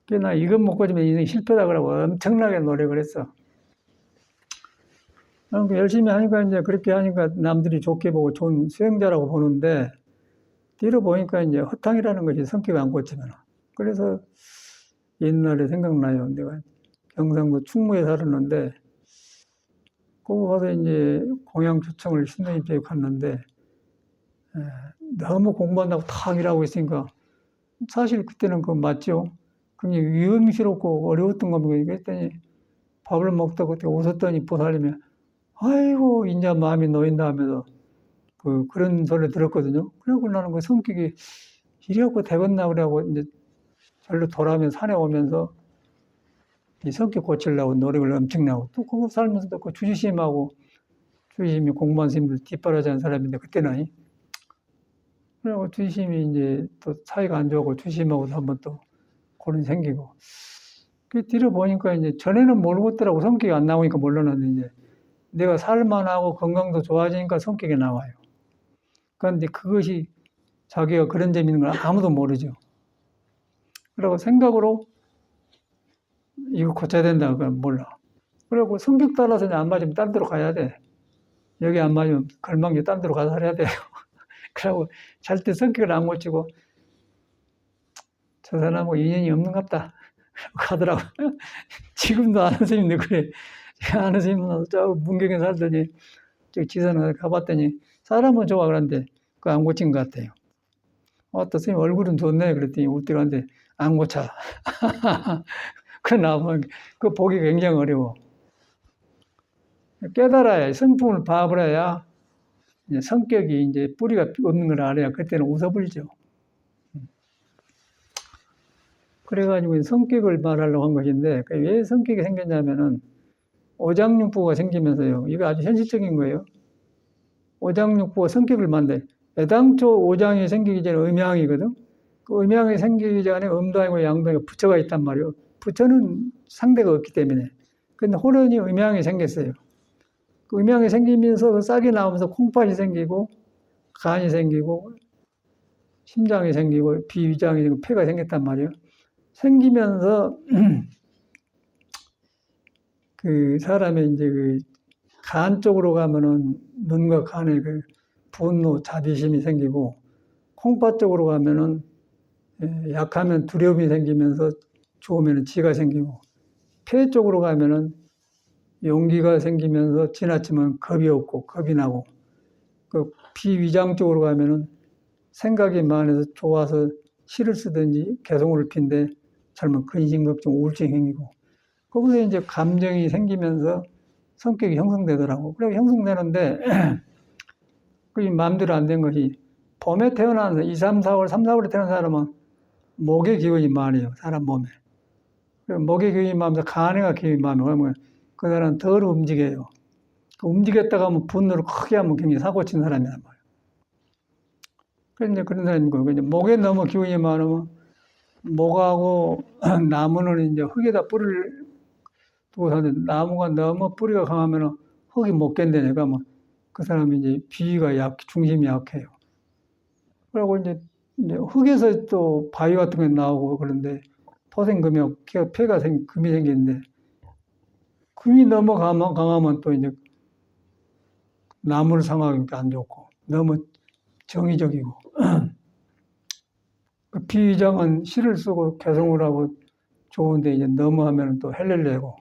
그래서 나 이것 못 고치면 인생 실패다 그러고 엄청나게 노력을 했어. 열심히 하니까 이제 그렇게 하니까 남들이 좋게 보고 좋은 수행자라고 보는데, 뒤로 보니까 이제 허탕이라는 것이 성격이 안 고치면. 그래서 옛날에 생각나요. 내가 경상도 충무에 살았는데, 거기 가서 이제 공양 초청을 신도님 댁에 갔는데, 너무 공부한다고 탁 일하고 있으니까, 사실 그때는 그거 맞죠? 굉장히 위험스럽고 어려웠던 겁니다. 그랬더니 밥을 먹다 그때 웃었더니 보살님이, 아이고, 인자 마음이 놓인다 하면서, 그런 소리를 들었거든요. 그래갖고 나는 그 성격이 이래갖고 되겠나 그래갖고 이제 절로 돌아오면서 산에 오면서 이 성격 고치려고 노력을 엄청나고 또 그거 살면서도 그 주지심이 공무원 스님들 뒷바라지하는 사람인데 그때는 그래갖고 주지심이 이제 또 사이가 안 좋고 주지심하고도 한번 또 고민이 생기고 그 뒤로 보니까 이제 전에는 모르겠더라고. 성격이 안 나오니까 몰랐는데 이제 내가 살만하고 건강도 좋아지니까 성격이 나와요. 그런데 그것이 자기가 그런 점이 있는 걸 아무도 모르죠. 그리고 생각으로 이거 고쳐야 된다. 그건 몰라. 그리고 성격 따라서 안 맞으면 딴 데로 가야 돼. 여기 안 맞으면 걸망기 딴 데로 가서 살아야 돼요. 그러고 잘 때 성격을 안 고치고 저 사람하고 인연이 없는갑다 하더라고. 지금도 아는 스님인데 그래. 아는 스님은 저 문경에 살더니 저 지산에 가봤더니 사람은 좋아 그런데 그 안 고친 것 같아요. 또 스님 얼굴은 좋네 그랬더니 울더라는데 안 고쳐. 그 나보면 그 보기 굉장히 어려워. 깨달아야 성품을 봐버려야 이제 성격이 이제 뿌리가 없는 걸 알아야 그때는 웃어버리죠. 그래가지고 성격을 말하려고 한 것인데 왜 성격이 생겼냐면은 오장육부가 생기면서요. 이거 아주 현실적인 거예요. 오장육부가 성격을 만들. 애당초 오장이 생기기 전에 음양이거든. 그 음양이 생기기 전에 음도 아니고 양도 아니고 부처가 있단 말이에요. 부처는 상대가 없기 때문에. 근데 호련이 음양이 생겼어요. 그 음양이 생기면서 싹이 나오면서 콩팥이 생기고 간이 생기고 심장이 생기고 비위장이 생기고 폐가 생겼단 말이에요. 생기면서 그 사람의 이제 그 간 쪽으로 가면은 눈과 간에 그 분노, 자비심이 생기고 콩팥 쪽으로 가면은 약하면 두려움이 생기면서 좋으면 지가 생기고 폐 쪽으로 가면은 용기가 생기면서 지나치면 겁이 없고 겁이 나고 그 비위장 쪽으로 가면은 생각이 많아서 좋아서 시를 쓰든지 개성을 핀데 잘못 근심 걱정 우울증이 생기고 거기서 이제 감정이 생기면서 성격이 형성되더라고. 그래 형성되는데 그게 마음대로 안 된 것이 봄에 태어나서 2, 3, 4월, 3, 4월에 태어난 사람은 목의 기운이 많아요. 사람 몸에. 목의 기운이 많으면서 간에가 기운이 많으면 그 사람은 덜 움직여요. 그 움직였다가 하면 분노를 크게 하면 굉장히 사고 친 사람이란 말이에요. 그런데 그런 사람인 거예요. 이제 목에 너무 기운이 많으면 목하고 나무는 이제 흙에다 뿌리를 두고 사는데 나무가 너무 뿌리가 강하면 흙이 못 견뎌내가 뭐 그 사람이 이제 비위가 중심이 약해요. 그리고 이제 흙에서 또 바위 같은 게 나오고 그런데 토생금이 폐가 금이 생기는데 금이 너무 강하면 또 이제 나무를 상하니까 안 좋고 너무 정의적이고 그 비위장은 시를 쓰고 개성을 하고 좋은데 이제 너무 하면 또 헬레를 내고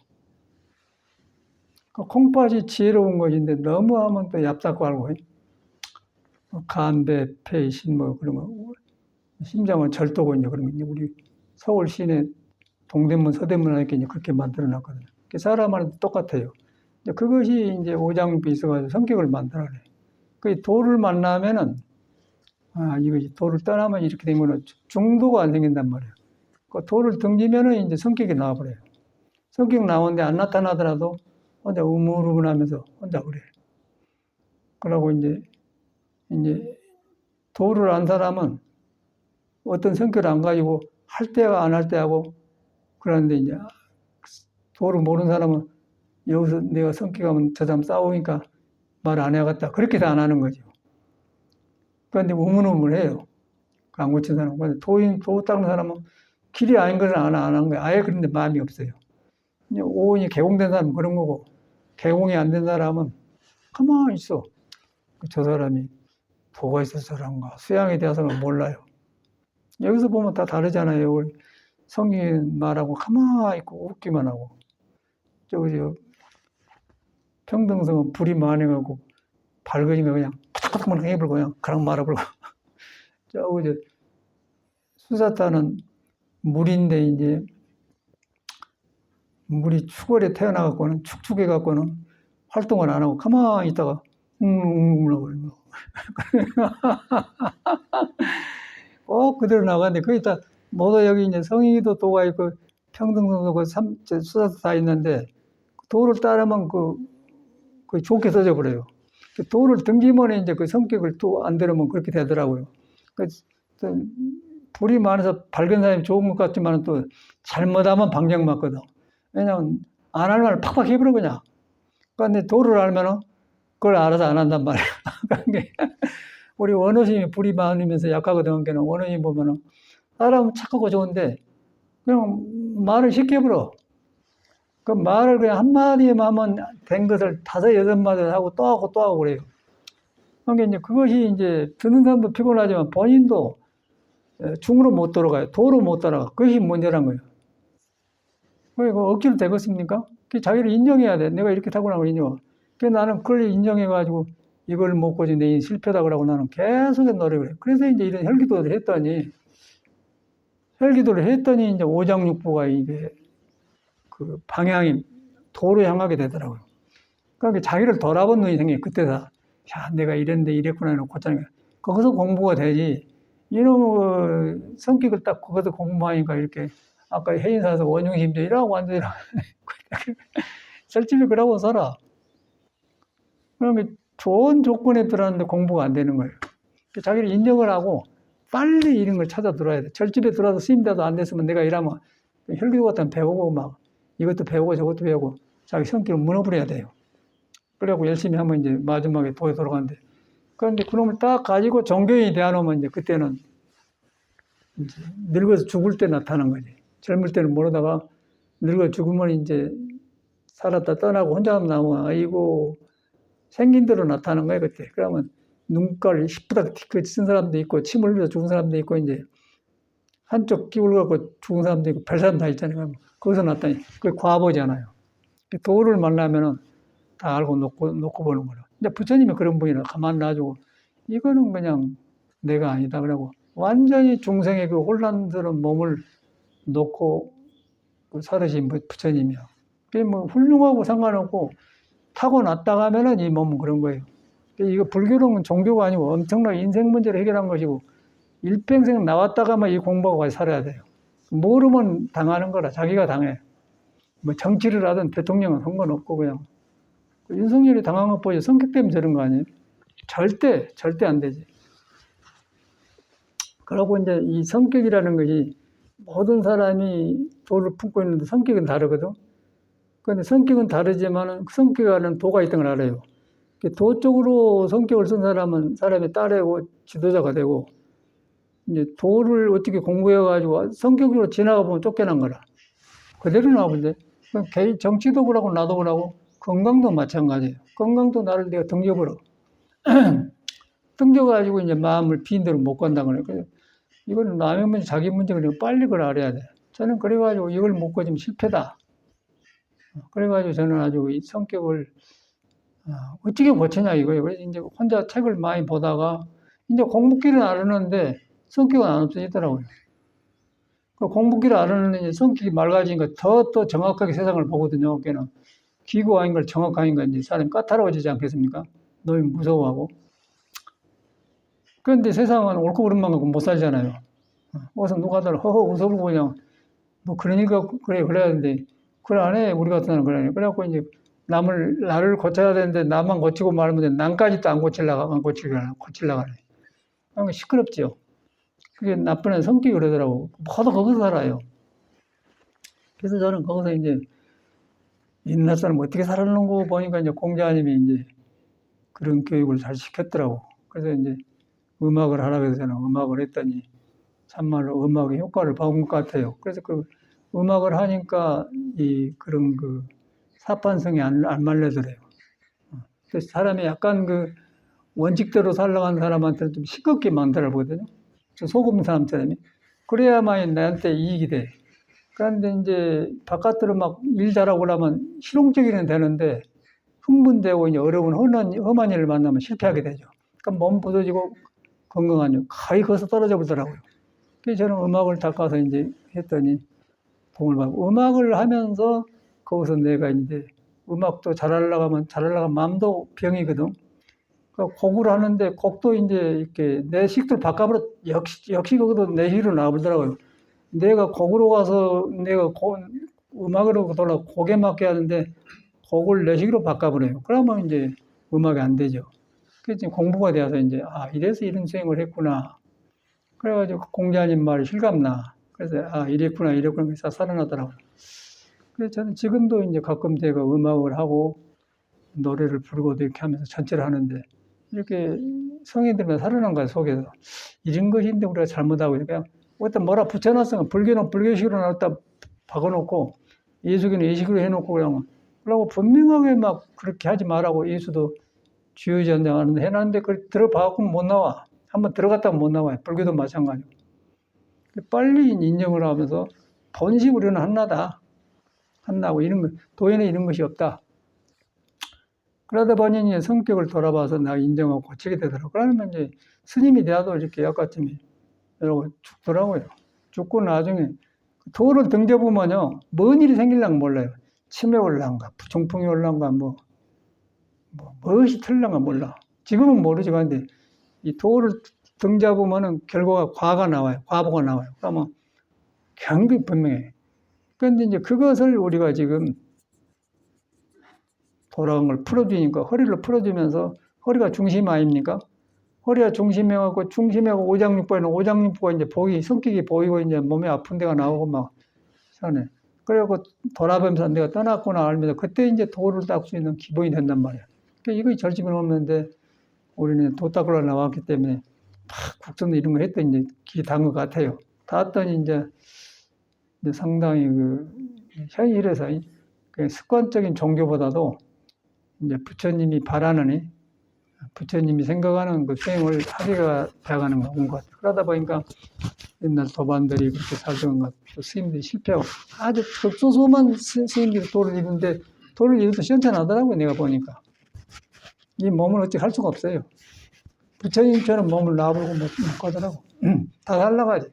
그 콩팥이 지혜로운 것인데 너무 하면 또 얍삭거리고 간배, 폐, 신 뭐 그런 거 심장은 절도고 이제 그런 거 이제 우리 서울 시내 동대문, 서대문 하니까 이제 그렇게 만들어놨거든요. 사람하고 똑같아요. 이제 그것이 이제 오장육부에 있어가지고 성격을 만들어내. 그 도를 만나면은 이거 도를 떠나면 이렇게 되면은 중도가 안 생긴단 말이에요. 그 도를 등지면은 이제 성격이 나와버려요. 성격 나오는데 안 나타나더라도 혼자 우물우물하면서 혼자 그래. 그러고 이제 도를 안 사람은 어떤 성격을 안 가지고 할 때와 안 할 때하고 그러는데 이제 도를 모르는 사람은 여기서 내가 성격하면 저 사람 싸우니까 말 안 해야겠다. 그렇게도 안 하는 거죠. 그런데 우물우물해요. 안 고친 사람. 근데 도 닦는 사람은 길이 아닌 것을 안 하는 거예요. 아예 그런데 마음이 없어요. 이제 오온이 개공된 사람은 그런 거고, 개공이 안 된 사람은 가만히 있어. 저 사람이 도가 있어서 그런가, 수양에 대해서는 몰라요. 여기서 보면 다 다르잖아요. 우리 성인 말하고 가만히 있고 웃기만 하고. 저기 평등성은 불이 많아가고 밝으니까 그냥 푸닥푸닥 해버리고 그냥 그런 말해버리고. 저기 수사타는 물인데 이제 물이 축월에 태어나갖고는 축축해갖고는 활동을 안 하고 가만히 있다가 하고 꼭 그대로 나가는데 거기 다 모두 여기 이제 성인이도 도가 있고 평등성도 그 수사도 다 있는데 도를 따르면 그 좋게 써져 버려요. 도를 등지면 이제 그 성격을 또 안 들으면 그렇게 되더라고요. 그 불이 많아서 밝은 사람이 좋은 것 같지만 또 잘못하면 방정 맞거든. 왜냐면 안 하면 팍팍 해버려 그냥. 그런데 도를 알면은 그걸 알아서 안 한단 말이야. 우리 원어심이 불이 많으면서 약하거든. 그냥 원어심 보면은 사람은 착하고 좋은데 그냥 말을 시켜버려. 그 말을 그냥 한마디만 하면 된 것을 5, 6마디 하고 또 하고 또 하고 그래요. 그러니까 이제 그것이 이제 듣는 사람도 피곤하지만 본인도 중으로 못 돌아가요. 도로 못 따라가. 그것이 문제란 거예요. 왜 그 억지로 되겠습니까? 자기를 인정해야 돼. 내가 이렇게 타고난 걸 인정. 나는 그걸 인정해가지고 이걸 못 고지 내 인생 실패다 그러고 나는 계속 노력을 해. 그래서 이제 이런 혈기도를 했더니 이제 오장육부가 이게 그 방향이 도로 향하게 되더라고요. 그러니까 자기를 돌아본 눈이 생겨요. 그때다. 야, 내가 이랬는데 이랬구나 이러고 고치는 거기서 공부가 되지. 이놈의 성격을 딱 거기서 공부하니까 이렇게 아까 해인사에서 원흉심제 이라고 완전히 설집이 그러고 살아. 그러면 좋은 조건에 들어왔는데 공부가 안 되는 거예요. 자기를 인정을 하고 빨리 이런 걸 찾아 들어야 돼. 절집에 들어와서 스님대도 안 됐으면 내가 이러면 혈기도 같은 배우고 막 이것도 배우고 저것도 배우고 자기 성격을 무너버려야 돼요. 그래갖고 열심히 하면 이제 마지막에 도에 돌아가는데. 그런데 그놈을 딱 가지고 종교인이 되어놓으면 이제 그때는 이제 늙어서 죽을 때 나타나는 거지. 젊을 때는 모르다가 늙어 죽으면 이제 살았다 떠나고 혼자 남으면 아이고 생긴 대로 나타나는 거예요, 그때. 그러면 눈깔이 희뿌닥 쓴 사람도 있고, 침 흘려서 죽은 사람도 있고, 이제 한쪽 끼울 갖고 죽은 사람도 있고, 별 사람 다 있잖아요. 거기서 나타나니. 그게 과보잖아요. 도를 만나면은 다 알고 놓고 보는 거라. 이제 부처님이 그런 분이라 가만 놔주고, 이거는 그냥 내가 아니다. 그러고, 완전히 중생의 그 혼란스러운 몸을 놓고 살으신 부처님이요. 그게 뭐 훌륭하고 상관없고, 타고났다가 하면은 이 몸은 그런 거예요. 이거 불교는 종교가 아니고 엄청난 인생 문제를 해결한 것이고 일평생 나왔다가만 이 공부하고 같이 살아야 돼요. 모르면 당하는 거라 자기가 당해. 뭐 정치를 하든 대통령은 상관없고 그냥 윤석열이 당한 것 보지 성격 때문에 저런 거 아니에요? 절대 안 되지. 그러고 이제 이 성격이라는 것이 모든 사람이 도를 품고 있는데 성격은 다르거든. 그런데 성격은 다르지만 성격에 관한 도가 있던 걸 알아요. 도 쪽으로 성격을 쓴 사람은 사람이 따르고 지도자가 되고, 이제 도를 어떻게 공부해가지고 성격으로 지나가 보면 쫓겨난 거라. 그대로 나와본데. 정치도 그러고 나도 그러고 건강도 마찬가지예요. 건강도 나를 내가 등져버려. 등져가지고 이제 마음을 비인 대로 못 간다고 그래. 그래서 이거는 남의 문제, 자기 문제, 그러니까 빨리 그걸 알아야 돼. 저는 그래가지고 이걸 못 고치면 실패다. 그래가지고 저는 아주 이 성격을 어떻게 고치냐 이거예요. 그래서 이제 혼자 책을 많이 보다가 이제 공부기를 알았는데 성격은 안 없어지더라고요. 그 공부기를 알았는데 성격이 맑아지니까 더 정확하게 세상을 보거든요. 걔는 기구 아닌 걸 정확하니까 이제 사람이 까다로워지지 않겠습니까? 너무 무서워하고. 그런데 세상은 옳고 그름만 갖고 못 살잖아요. 어서 누가들 허허 웃어보고 그냥 뭐 그러니까 그래야 되는데 그걸 안 해. 우리 같은 사람은 그래. 그래갖고 이제 나를 고쳐야 되는데 나만 고치고 말면 돼. 남까지도 안 고치려고 하네. 그러니까 시끄럽죠. 그게 나쁜 애 성격이 그러더라고. 모두 거기서 살아요. 그래서 저는 거기서 이제 옛날 사람 어떻게 살았는 거 보니까 이제 공자님이 이제 그런 교육을 잘 시켰더라고. 그래서 이제 음악을 하라고 해서 저는 음악을 했더니 참말로 음악의 효과를 본 것 같아요. 그래서 그 음악을 하니까 그런 그 사판성이 안 말려들어요. 그래서 사람이 약간 그 원칙대로 살아가는 사람한테는 좀 시끄럽게 만들어 보거든요. 소금 사람처럼. 그래야만 나한테 이익이 돼. 그런데 이제 바깥으로 막 일 잘하고 나면 실용적이는 되는데 흥분되고 이제 어려운 험한 일을 만나면 실패하게 되죠. 그러니까 몸 부서지고 건강한 일 거의 거기서 떨어져 보더라고요. 그래서 저는 음악을 닦아서 이제 했더니 도움을 받고 음악을 하면서 거기서 내가 이제 음악도 잘하려고 하면 마음도 병이거든. 그러니까 곡을 하는데 곡도 이제 이렇게 내 식대로 바꿔버려 역시 거기도 내 식으로 나와버리더라고요. 내가 곡으로 가서 음악으로 돌아 곡에 맞게 하는데 곡을 내 식으로 바꿔버려요. 그러면 이제 음악이 안 되죠. 그래서 공부가 되어서 이제 이래서 이런 수행을 했구나. 그래가지고 공자님 말이 실감나. 그래서 이랬구나 해서 살아나더라고요. 그래서 저는 지금도 이제 가끔 제가 음악을 하고 노래를 부르고 이렇게 하면서 전체를 하는데 이렇게 성인들만 살아난 거야 속에서. 이런 것인데 우리가 잘못하고 그냥 어떤 뭐라 붙여놨으면 불교는 불교식으로 나왔다 박아놓고 예수교는 예식으로 해놓고 그러고 분명하게 막 그렇게 하지 말라고 예수도 주의전쟁하는데 해놨는데 그걸 들어봐갖고 못 나와. 한번 들어갔다가 못 나와요. 불교도 마찬가지고. 빨리 인정을 하면서 본시 우리는 한나고 이런 것, 도에는 이런 것이 없다. 그러다 보니 이제 성격을 돌아봐서 내가 인정하고 고치게 되더라고요. 그러면 이제 스님이 되어도 이렇게 약같으면 이러고 죽더라고요. 죽고 나중에 도를 등져보면요, 뭔 일이 생길랑가 몰라요. 치매 올란가, 중풍이 올란가, 무엇이 틀란가 몰라. 지금은 모르지. 근데 이 도를 등져보면은 결과가 과가 나와요. 과보가 나와요. 그러면 경기 분명해. 그런데 이제 그것을 우리가 지금 돌아온 걸 풀어주니까 허리를 풀어주면서 허리가 중심 아닙니까? 허리가 중심이어갖고 중심하고 오장육부에는 오장육부가 이제 성격이 보이고 이제 몸에 아픈 데가 나오고 막 하네. 그래갖고 돌아보면서 내가 떠났구나 알면서 그때 이제 도를 닦을 수 있는 기본이 된단 말이야. 그러니까 이거 절집은 없는데 우리는 도 닦으러 나왔기 때문에 막 국정도 이런 거 했더니 이제 길이 단 것 같아요. 닿았더니 이제 상당히 현실에서 습관적인 종교보다도 이제 부처님이 바라느니 부처님이 생각하는 그 수행을 하기가 돼가는 것 같아요. 그러다 보니까 옛날 도반들이 그렇게 살던 것, 또 스님들이 실패하고 아주 극소수만 스님들이 도를 이루는데 도를 이루도 시원찮하더라고요. 내가 보니까 이 몸을 어찌 할 수가 없어요. 부처님처럼 몸을 놔보고 못 가더라고. 다 살라가지.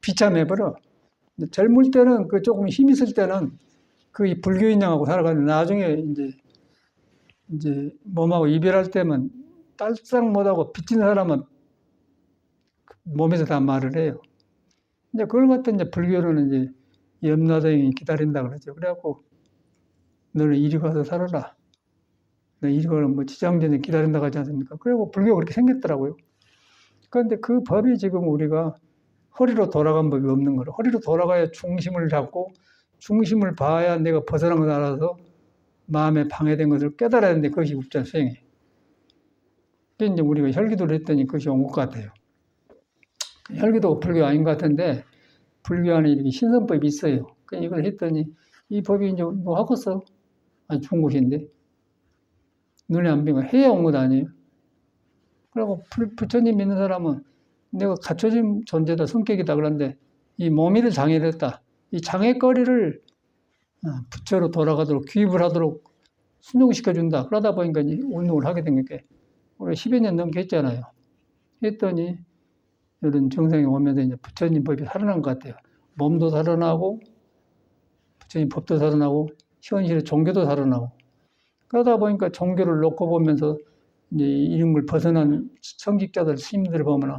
비참해버려. 젊을 때는 그 조금 힘 있을 때는 그 불교인양하고 살아가는데 나중에 이제 몸하고 이별할 때면 딸싹 못하고 빚진 사람은 몸에서 다 말을 해요. 이제 그걸 갖다 이제 불교로는 이제 염라대왕이 기다린다 그러죠. 그래갖고 너는 이리 가서 살아라. 너 이리 가서 뭐 지장전에 기다린다고 하지 않습니까? 그리고 불교가 그렇게 생겼더라고요. 그런데 그 법이 지금 우리가 허리로 돌아간 법이 없는 거로. 허리로 돌아가야 중심을 잡고 중심을 봐야 내가 벗어난 걸 알아서 마음에 방해된 것을 깨달아야 하는데 그것이 없잖아, 수행이. 그게 이제 우리가 혈기도를 했더니 그것이 온 것 같아요. 혈기도가 불교 아닌 것 같은데 불교 안에 이렇게 신선법이 있어요. 그 이걸 했더니 이 법이 이제 뭐 하겠어? 아니, 좋은 것인데. 눈에 안 보이고 해야 온 것 아니에요. 그리고 부처님 믿는 사람은 내가 갖춰진 존재다, 성격이다 그런데 이 몸이를 장애를 했다. 이 장애거리를 부처로 돌아가도록 귀입을 하도록 순종시켜준다. 그러다 보니까 운동을 하게 된 게 우리가 10여 년 넘게 했잖아요. 했더니 이런 정상이 오면서 이제 부처님 법이 살아난 것 같아요. 몸도 살아나고 부처님 법도 살아나고 현실의 종교도 살아나고 그러다 보니까 종교를 놓고 보면서 이제 이런 걸 벗어난 성직자들, 스님들을 보면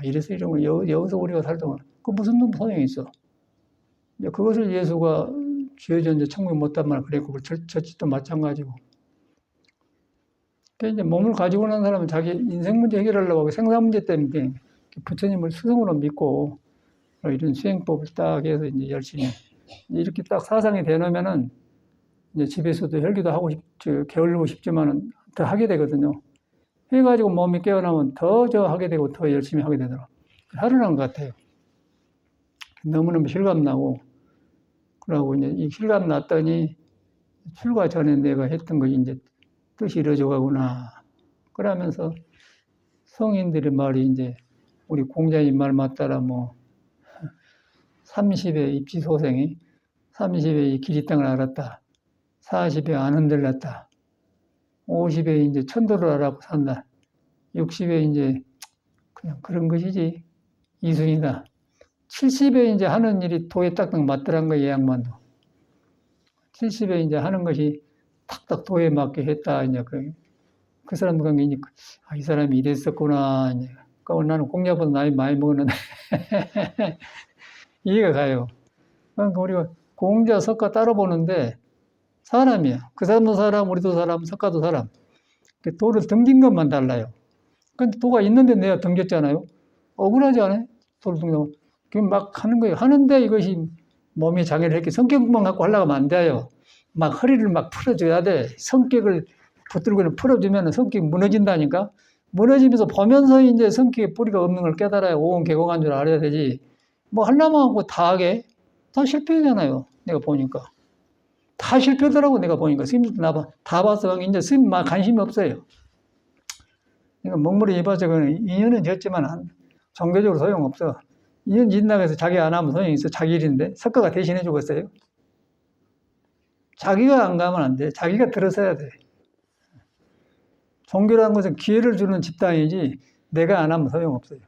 이래서 이런 걸 여기서 우리가 살던 그 무슨 놈 소용이 있어. 이제 그것을 예수가 죄전 이제 천국에 못 단 말 그랬고 저짓도 마찬가지고. 그러니까 이제 몸을 가지고 난 사람은 자기 인생 문제 해결하려고 하고 생사 문제 때문에 부처님을 스승으로 믿고 이런 수행법을 딱 해서 이제 열심히 이렇게 딱 사상이 되놓으면은 이제 집에서도 혈기도 하고 게을르고 싶지만은 더 하게 되거든요. 해가지고 몸이 깨어나면 더 하게 되고 더 열심히 하게 되더라고요. 살아난 것 같아요. 너무너무 실감나고, 그러고 이제 이 실감 났더니 출가 전에 내가 했던 것이 이제 뜻이 이루어져 가구나. 그러면서 성인들의 말이 이제 우리 공자님 말 맞따라 30에 입지소생이 30에 이 길이 땅을 알았다. 40에 안 흔들렸다. 50에 이제 천도를 알아고 산다. 60에 이제 그냥 그런 것이지. 이순이다. 70에 이제 하는 일이 도에 딱딱 맞더란 거예요, 양반도. 70에 이제 하는 것이 탁탁 도에 맞게 했다. 이제 그 사람들 관계 이 사람이 이랬었구나. 이제. 그러니까 나는 공자보다 나이 많이 먹었는데 이해가 가요. 그러니까 우리가 공자, 석가 따로 보는데 사람이야. 그 사람도 사람, 우리도 사람, 석가도 사람. 도를 등진 것만 달라요. 근데 도가 있는데 내가 등졌잖아요. 억울하지 않아요? 도를 등지면. 그럼 막 하는 거예요. 하는데 이것이 몸이 장애를 했기 성격만 갖고 하려고 하면 안 돼요. 막 허리를 막 풀어줘야 돼. 성격을 붙들고는 풀어주면 성격이 무너진다니까. 무너지면서 보면서 이제 성격에 뿌리가 없는 걸 깨달아야 오온 개공한 줄 알아야 되지. 뭐 하려면 하고 다 하게. 다 실패잖아요. 내가 보니까. 다 실패더라고, 내가 보니까. 스님들도 다 봐서 이제 스님 막 관심이 없어요. 그러니까 먹물이 입어서 인연은 졌지만 종교적으로 소용없어. 이런 짓 나가서 자기 안 하면 소용이 있어. 자기 일인데. 석가가 대신해 주겠어요? 자기가 안 가면 안 돼. 자기가 들어서야 돼. 종교라는 것은 기회를 주는 집단이지 내가 안 하면 소용없어요.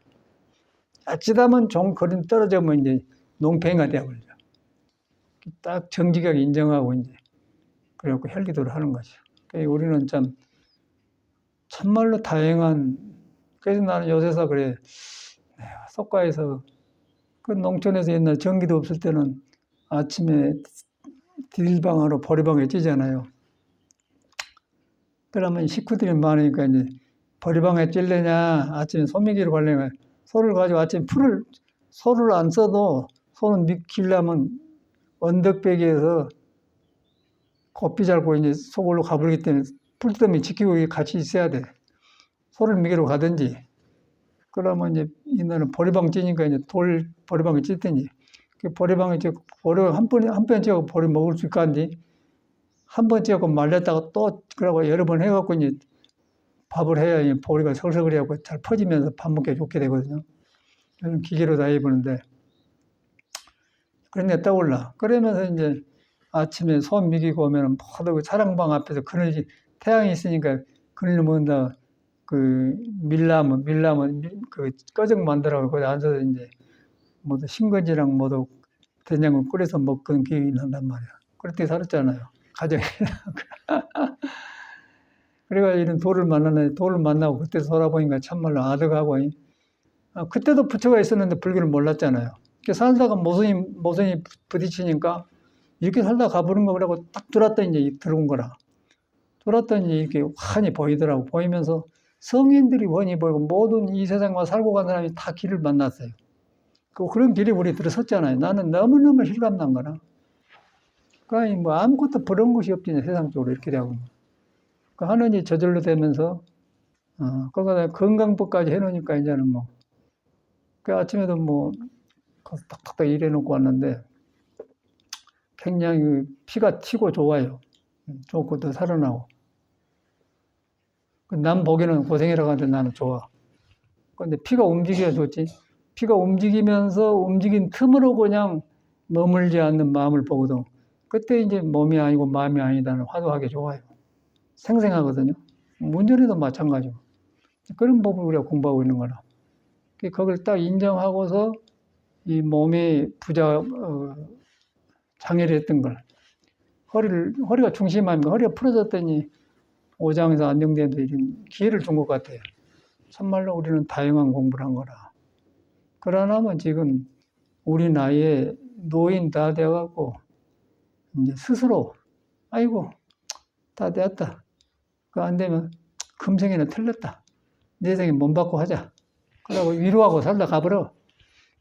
자칫하면 거리 떨어지면 이제 농팽이가 되어버리죠. 딱 정직하게 인정하고 이제 그래갖고 혈기도를 하는 거죠. 그러니까 우리는 참말로 다양한. 그래서 나는 요새서 그래. 석가에서 그 농촌에서 옛날 전기도 없을 때는 아침에 딜방으로 보리방에 찌잖아요. 그러면 식구들이 많으니까 이제 보리방에 찔려냐, 아침에 소미기로 가려면 소를 가지고 아침에 소를 안 써도 소는 길려면 언덕배기에서 곱비 잡고 이제 소굴로 가버리기 때문에 풀더미 지키고 같이 있어야 돼. 소를 미기로 가든지. 그러면 이제 옛날에는 보리방 찌니까 이제 보리방에 찌더니 그 보리방에 보리 한 번 찌고 보리 먹을 수 있간지 한 번 찌고 말렸다가 또 그러고 여러 번 해갖고 이제 밥을 해야 보리가 설설거리하고 잘 퍼지면서 밥 먹기 좋게 되거든요. 저는 기계로 다 해보는데 그런 게 떠올라. 그러면서 이제 아침에 소 미기고 오면 모두 그 차량방 앞에서 그늘지 태양이 있으니까 그늘 먹는다. 그 밀나무 그 꺼정 만들어서 거기 앉아서 이제 모두 신거지랑 모두 된장을 끓여서 먹던 기억이 난단 말이야. 그렇게 살았잖아요. 가정에. 그래가 이런 돌을 만나고 그때 돌아보니까 참말로 아득하고, 그때도 부처가 있었는데 불교를 몰랐잖아요. 살다가 모선이 부딪히니까 이렇게 살다 가보는 거 그러고 딱 들어왔더니 이제 들어온 거라. 들어왔더니 이렇게 환히 보이더라고. 보이면서 성인들이 환히 보이고 모든 이 세상과 살고 간 사람이 다 길을 만났어요. 그런 길에 우리 들어섰잖아요. 나는 너무너무 실감난 거라. 그러니까 뭐 아무것도 버려온 것이 없지, 세상적으로 이렇게 되고. 그 하느니 저절로 되면서, 그러다 건강법까지 해놓으니까 이제는 뭐, 그 아침에도 뭐, 탁탁탁 일해놓고 왔는데, 굉장히 피가 튀고 좋아요. 좋고 더 살아나고. 남 보기에는 고생이라고 하는데 나는 좋아. 근데 피가 움직여야 좋지. 피가 움직이면서 움직인 틈으로 그냥 머물지 않는 마음을 보거든. 그때 이제 몸이 아니고 마음이 아니다는 화두하게 좋아요. 생생하거든요. 문전에도 마찬가지고. 그런 법을 우리가 공부하고 있는 거라. 그걸 딱 인정하고서 이 몸이 장애를 했던 걸. 허리가 중심하니까 허리가 풀어졌더니 오장에서 안정되는 이런 기회를 준 것 같아요. 참말로 우리는 다양한 공부를 한 거라. 그러나면 지금 우리 나이에 노인 다 되어갖고 이제 스스로 아이고 다 되었다. 그거 안 되면 금생에는 틀렸다. 내 생에 몸 받고 하자. 그러고 위로하고 살다 가버려.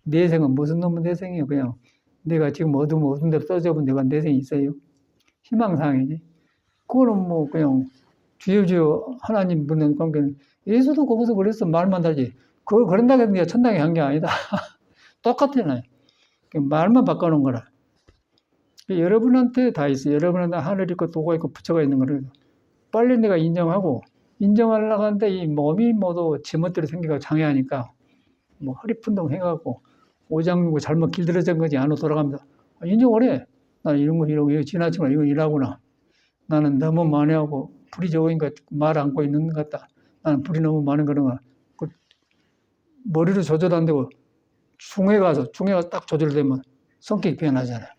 내 생은 무슨 놈의 내 생이에요. 그냥 내가 지금 어두운 데 써져본 내가 내 생이 있어요. 희망사항이지. 그거는 뭐 그냥 주여 하나님 분은 관계는 예수도 거기서 그랬어. 말만 하지. 그걸 그런다고 해서 네가 천당에 간 게 아니다. 똑같잖아요. 말만 바꿔놓은 거라. 여러분한테 다 있어요. 여러분한테 하늘 있고 도가 있고 부처가 있는 거를 빨리 내가 인정하려고 하는데 이 몸이 모두 제멋대로 생기고 장애하니까 뭐 허리푼동 해갖고 오장육부 잘못 길들여진 거지 안으로 돌아가면서 인정을 해. 나는 이런 거 지나치면 이거 일하구나. 나는 너무 많이 하고 불이 적으니까 말 안고 있는 것 같다. 나는 불이 너무 많은 거는 머리로 조절 안 되고 중회가 딱 조절되면 성격이 변하잖아요.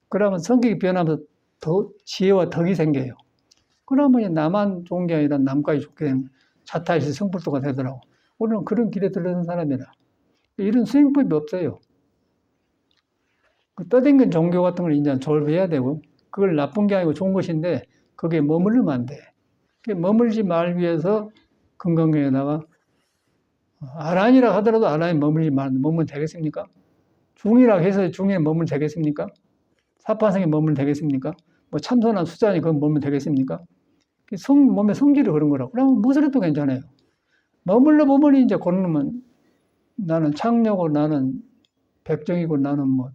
그러면 성격이 변하면서 더 지혜와 덕이 생겨요. 그러면 나만 좋은 게 아니라 남까지 좋게 되는 자타에서 성불도가 되더라고. 우리는 그런 길에 들어선 사람이라. 이런 수행법이 없어요. 떠댕긴 종교 같은 걸 이제 졸부해야 되고, 그걸 나쁜 게 아니고 좋은 것인데, 거기에 머무르면 안 돼. 머물지 말기 위해서 건강경에다가 아란이라 하더라도 아란에 머물면 되겠습니까? 중이라 해서 중에 머물면 되겠습니까? 사파성에 머물면 되겠습니까? 뭐 참선한 수자니 그건 머물면 되겠습니까? 몸의 성질이 그런 거라고. 그러면 무엇을 해도 괜찮아요. 머물러 보면 이제 그러면 나는 창녀고 나는 백정이고 나는 뭐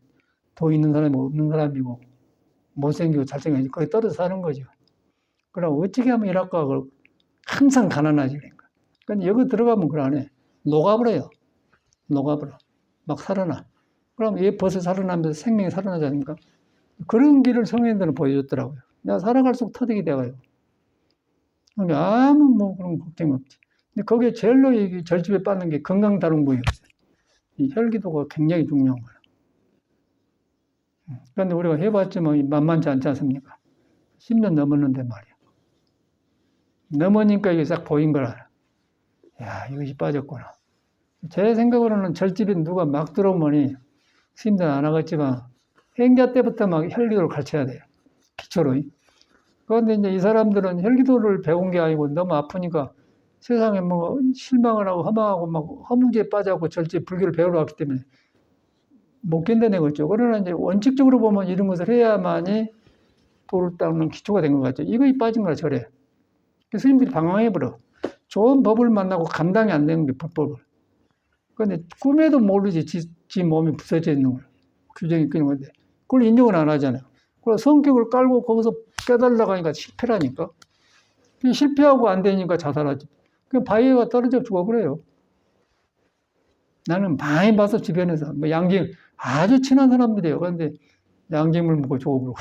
돈 있는 사람이고 없는 사람이고 못생기고 잘생기고 거기 떨어져 사는 거죠. 그럼 어떻게 하면 일할까? 항상 가난하지. 그러니까 여기 들어가면 그걸 안 해. 녹아버려요. 막 살아나. 그럼 얘 벌써 살아나면서 생명이 살아나지 않습니까? 그런 길을 성인들은 보여줬더라고요. 내가 살아갈수록 터득이 돼가요. 그러니까 아무 뭐 그런 걱정이 없지. 근데 거기에 제일로 이 절집에 빠는 게 건강다룬부였어요. 이 혈기도가 굉장히 중요한 거예요. 그런데 우리가 해봤지만 만만치 않지 않습니까? 10년 넘었는데 말이야. 넘으니까 이게 싹 보인 거라. 야, 이것이 빠졌구나. 제 생각으로는 절집에 누가 막 들어오면 스님들 안 하겠지만 행자 때부터 막 혈기도를 가르쳐야 돼요. 기초로. 그런데 이제 이 사람들은 혈기도를 배운 게 아니고 너무 아프니까 세상에 뭐 실망을 하고 허망하고 막 허무지에 빠져갖고 절집 불교를 배우러 왔기 때문에 못 견뎌내겠죠. 그러나 이제 원칙적으로 보면 이런 것을 해야만이 도를 닦는 기초가 된 것 같죠. 이거이 빠진 거라 저래. 스님들이 방황해버려. 좋은 법을 만나고 감당이 안 되는 게 불법을. 그런데 꿈에도 모르지 지 몸이 부서져 있는 걸. 규정이 끊는 건데. 그걸 인정을 안 하잖아요. 그래서 성격을 깔고 거기서 깨달으려고 하니까 실패라니까. 실패하고 안 되니까 자살하지. 그 바위가 떨어져 죽어버려요. 나는 많이 봐서 주변에서 뭐 양심 아주 친한 사람들이에요. 그런데 양심을 먹고 죽어버리고.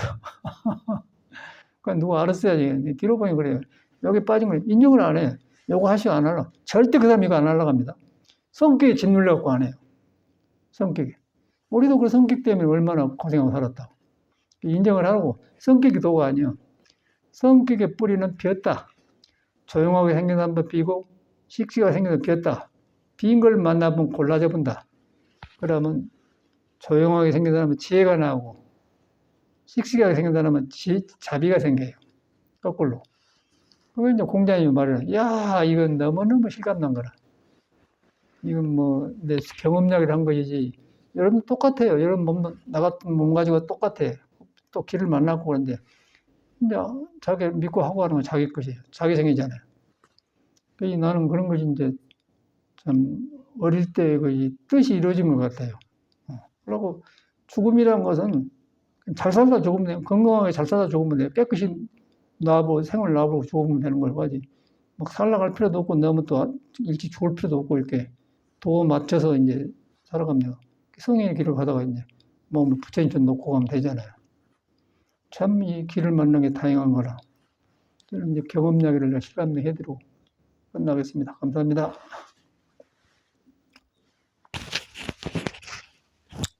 그러니까 누가 알았어야지. 뒤로 보니 그래요. 여기 빠진 걸 인정을 안 해. 요거 하시고 안 하려. 절대 그 사람 이거 안 하려고 합니다. 성격에 짓눌려갖고 안 해요. 성격에. 우리도 그 성격 때문에 얼마나 고생하고 살았다고. 인정을 하고 성격이 도가 아니야. 성격의 뿌리는 비었다. 조용하게 생긴 사람도 비고 씩씩하게 생긴 사람도 비었다. 빈 걸 만나보면 골라져 본다. 그러면 조용하게 생긴 사람은 지혜가 나오고 씩씩하게 생긴 사람은 자비가 생겨요. 거꾸로. 그거 이제 공자님이 말을 야 이건 너무너무 실감난 거라. 이건 뭐 내 경험력을 한 것이지. 여러분 똑같아요. 여러분 나 같은 몸 가지고 똑같아. 또 길을 만나고 그런데 이제 자기 믿고 하고 하는 건 자기 것이에요. 자기 생이잖아요. 그래서 나는 그런 것이 이제 참 어릴 때 그 뜻이 이루어진 것 같아요. 그리고 죽음이란 것은 잘 살다 죽으면 돼요. 건강하게 잘 살다 죽으면 돼요. 깨끗이 놔보고 생을 놔보고 죽으면 되는 걸 거지. 막 살아갈 필요도 없고 너무 또 일찍 죽을 필요도 없고 이렇게 도 맞춰서 이제 살아가면 성인의 길을 가다가 이제 몸을 부처님처럼 놓고 가면 되잖아요. 참 이 길을 만난 게 다행한 거라. 저는 이제 경험 이야기를 실감해 드리고 끝나겠습니다. 감사합니다.